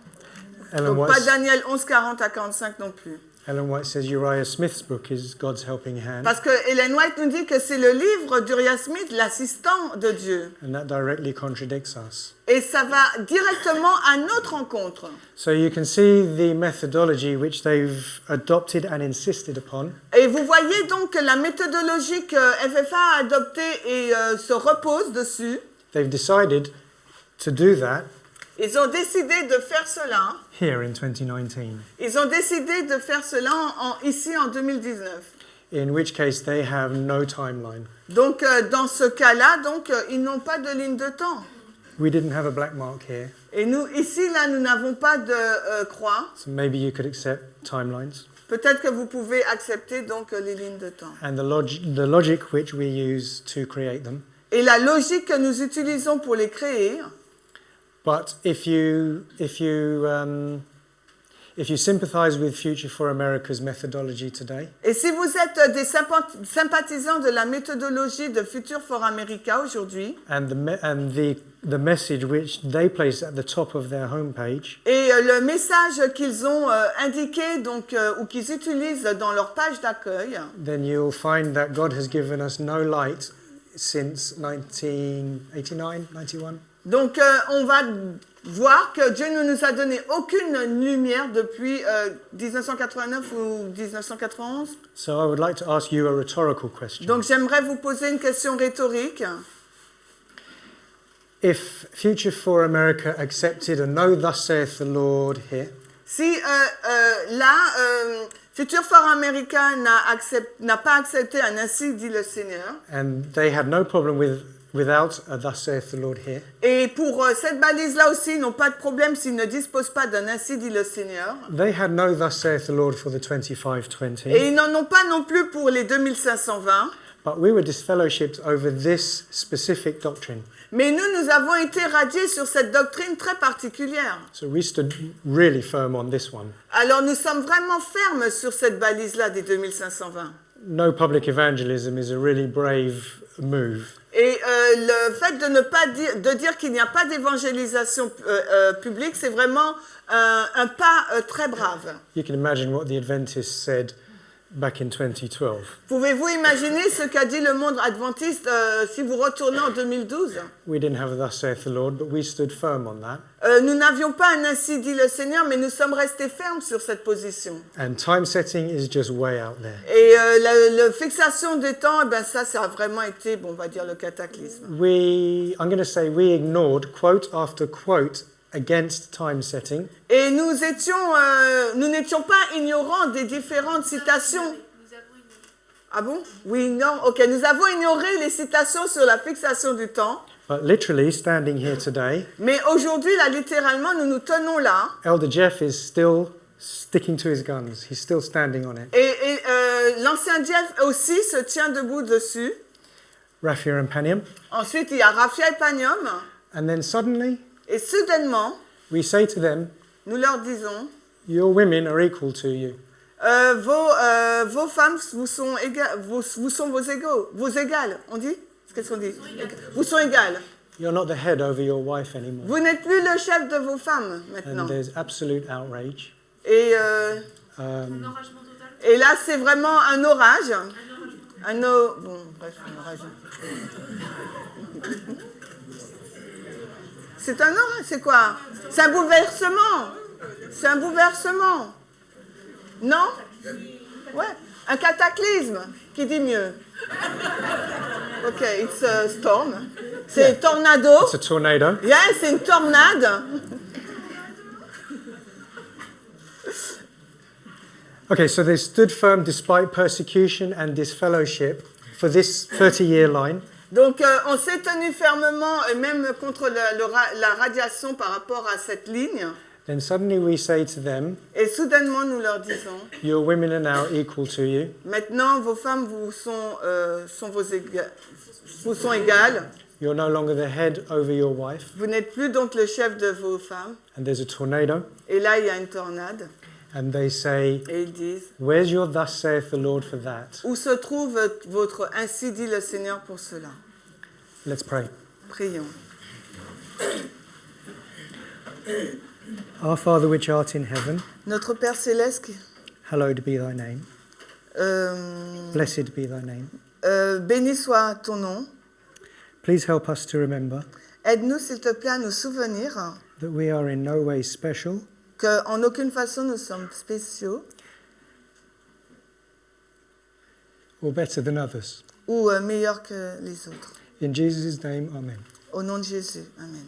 Speaker 1: Ellen
Speaker 2: Donc pas
Speaker 1: White,
Speaker 2: Daniel 11, 40 à 45 non plus.
Speaker 1: Ellen White says Uriah Smith's book is God's helping hand,
Speaker 2: Parce que Ellen White nous dit que c'est le livre d'Uriah Smith, l'assistant de Dieu.
Speaker 1: and that directly contradicts us.
Speaker 2: Et ça va directement à notre rencontre.
Speaker 1: So you can see the methodology which they've adopted and insisted upon.
Speaker 2: Et vous voyez donc que la méthodologie que FFA a adoptée et se repose dessus,
Speaker 1: They've decided to do that
Speaker 2: ils ont décidé de faire cela.
Speaker 1: here in 2019,
Speaker 2: Ils ont décidé de faire cela ici en 2019.
Speaker 1: in which case they have no timeline.
Speaker 2: Donc dans ce cas-là, donc ils n'ont pas de ligne de temps.
Speaker 1: We didn't have a black mark here,
Speaker 2: Et nous ici là, nous n'avons pas de croix.
Speaker 1: so maybe you could accept timelines.
Speaker 2: Peut-être que vous pouvez accepter donc les lignes de temps.
Speaker 1: And the logic which we use to create them.
Speaker 2: Et la logique que nous utilisons pour les créer.
Speaker 1: But if you sympathize with Future for America's methodology today,
Speaker 2: Et si vous êtes des sympathisants de la méthodologie de Future for America aujourd'hui,
Speaker 1: and the message which they place at the top of their homepage,
Speaker 2: et le message qu'ils ont indiqué donc, ou qu'ils utilisent dans leur page d'accueil,
Speaker 1: then you'll find that God has given us no light since 1989, 91.
Speaker 2: donc on va voir que Dieu ne nous a donné aucune lumière depuis 1989 ou 1991.
Speaker 1: So I would like to ask you a rhetorical question.
Speaker 2: Donc j'aimerais vous poser une question rhétorique.
Speaker 1: If Future for America accepted a no, thus saith the Lord here,
Speaker 2: Si Future for America n'a pas accepté un ainsi dit le Seigneur,
Speaker 1: and they had no problem with without a thus saith the Lord here.
Speaker 2: Et pour cette balise-là aussi, ils n'ont pas de problème s'ils ne disposent pas d'un ainsi dit le Seigneur.
Speaker 1: They had no thus saith the Lord for the 2520.
Speaker 2: Et ils n'en ont pas non plus pour les 2520.
Speaker 1: But we were disfellowshipped over this specific doctrine.
Speaker 2: Mais nous avons été radiés sur cette doctrine très particulière.
Speaker 1: So we stood really firm on this one.
Speaker 2: Alors nous sommes vraiment fermes sur cette balise-là des 2520.
Speaker 1: No public evangelism is a really brave move.
Speaker 2: Et le fait de ne pas dire qu'il n'y a pas d'évangélisation publique, c'est vraiment un pas très brave.
Speaker 1: You can imagine what the Adventists said back in 2012.
Speaker 2: Pouvez-vous imaginer ce qu'a dit le monde adventiste si vous retournez en 2012?
Speaker 1: We didn't have a thus saith the Lord, but we stood firm on that.
Speaker 2: Nous n'avions pas un ainsi dit le Seigneur, mais nous sommes restés fermes sur cette position.
Speaker 1: And time setting is just way out there.
Speaker 2: Et la fixation des temps, eh ben ça a vraiment été, bon, on va dire, le cataclysme.
Speaker 1: I'm going to say we ignored quote after quote against time setting.
Speaker 2: Et nous n'étions pas ignorants des différentes citations.
Speaker 3: Nous avons ignoré.
Speaker 2: Ah bon? Oui, non, ok. Nous avons ignoré les citations sur la fixation du temps.
Speaker 1: But literally, standing here today,
Speaker 2: Mais aujourd'hui, là, littéralement, nous nous tenons là.
Speaker 1: Elder Jeff is still sticking to his guns. He's still standing on it.
Speaker 2: Et l'ancien Jeff aussi se tient debout dessus.
Speaker 1: Raphia and Panium.
Speaker 2: Ensuite, il y a Raphia et Panium.
Speaker 1: And then suddenly,
Speaker 2: Et soudainement,
Speaker 1: we say to them,
Speaker 2: nous leur disons,
Speaker 1: your women are equal to you.
Speaker 2: vos femmes vous sont vos égales. On dit? Qu'est-ce qu'on dit? Vous sont égales.
Speaker 1: You're not the head over your wife anymore.
Speaker 2: Vous n'êtes plus le chef de vos femmes maintenant.
Speaker 1: And there's absolute outrage.
Speaker 2: Et,
Speaker 3: Un enragement total.
Speaker 2: et là, c'est vraiment un orage. Bon, bref, un orage. C'est un orage, c'est quoi? C'est un bouleversement. C'est un bouleversement. Non? Ouais, un cataclysme. Qui dit mieux? Ok, it's a storm. C'est un tornado.
Speaker 1: It's a tornado.
Speaker 2: Yeah, c'est une tornade.
Speaker 1: Okay, so they stood firm despite persecution and disfellowship for this 30-year line.
Speaker 2: Donc, on s'est tenu fermement, et même contre la radiation par rapport à cette ligne.
Speaker 1: Then suddenly we say to them,
Speaker 2: Et soudainement, nous leur disons,
Speaker 1: your women are now equal to you.
Speaker 2: maintenant, vos femmes vous sont égales.
Speaker 1: You're no longer the head over your wife.
Speaker 2: Vous n'êtes plus donc le chef de vos femmes.
Speaker 1: And there's a tornado.
Speaker 2: Et là, il y a une tornade.
Speaker 1: And they say,
Speaker 2: Et ils disent,
Speaker 1: where's your thus saith the Lord for that?
Speaker 2: où se trouve votre ainsi dit le Seigneur pour cela?
Speaker 1: Let's pray.
Speaker 2: Prions.
Speaker 1: Our Father which art in heaven,
Speaker 2: Notre Père Céleste,
Speaker 1: hallowed be thy name. Blessed be thy name.
Speaker 2: Béni soit ton nom.
Speaker 1: Please help us to remember
Speaker 2: Aide-nous, s'il te plaît, à nous souvenir
Speaker 1: that we are in no way special
Speaker 2: qu'en aucune façon nous sommes spéciaux
Speaker 1: or better than others.
Speaker 2: ou meilleurs que les autres.
Speaker 1: In Jesus' name, amen.
Speaker 2: Au nom de Jésus. Amen.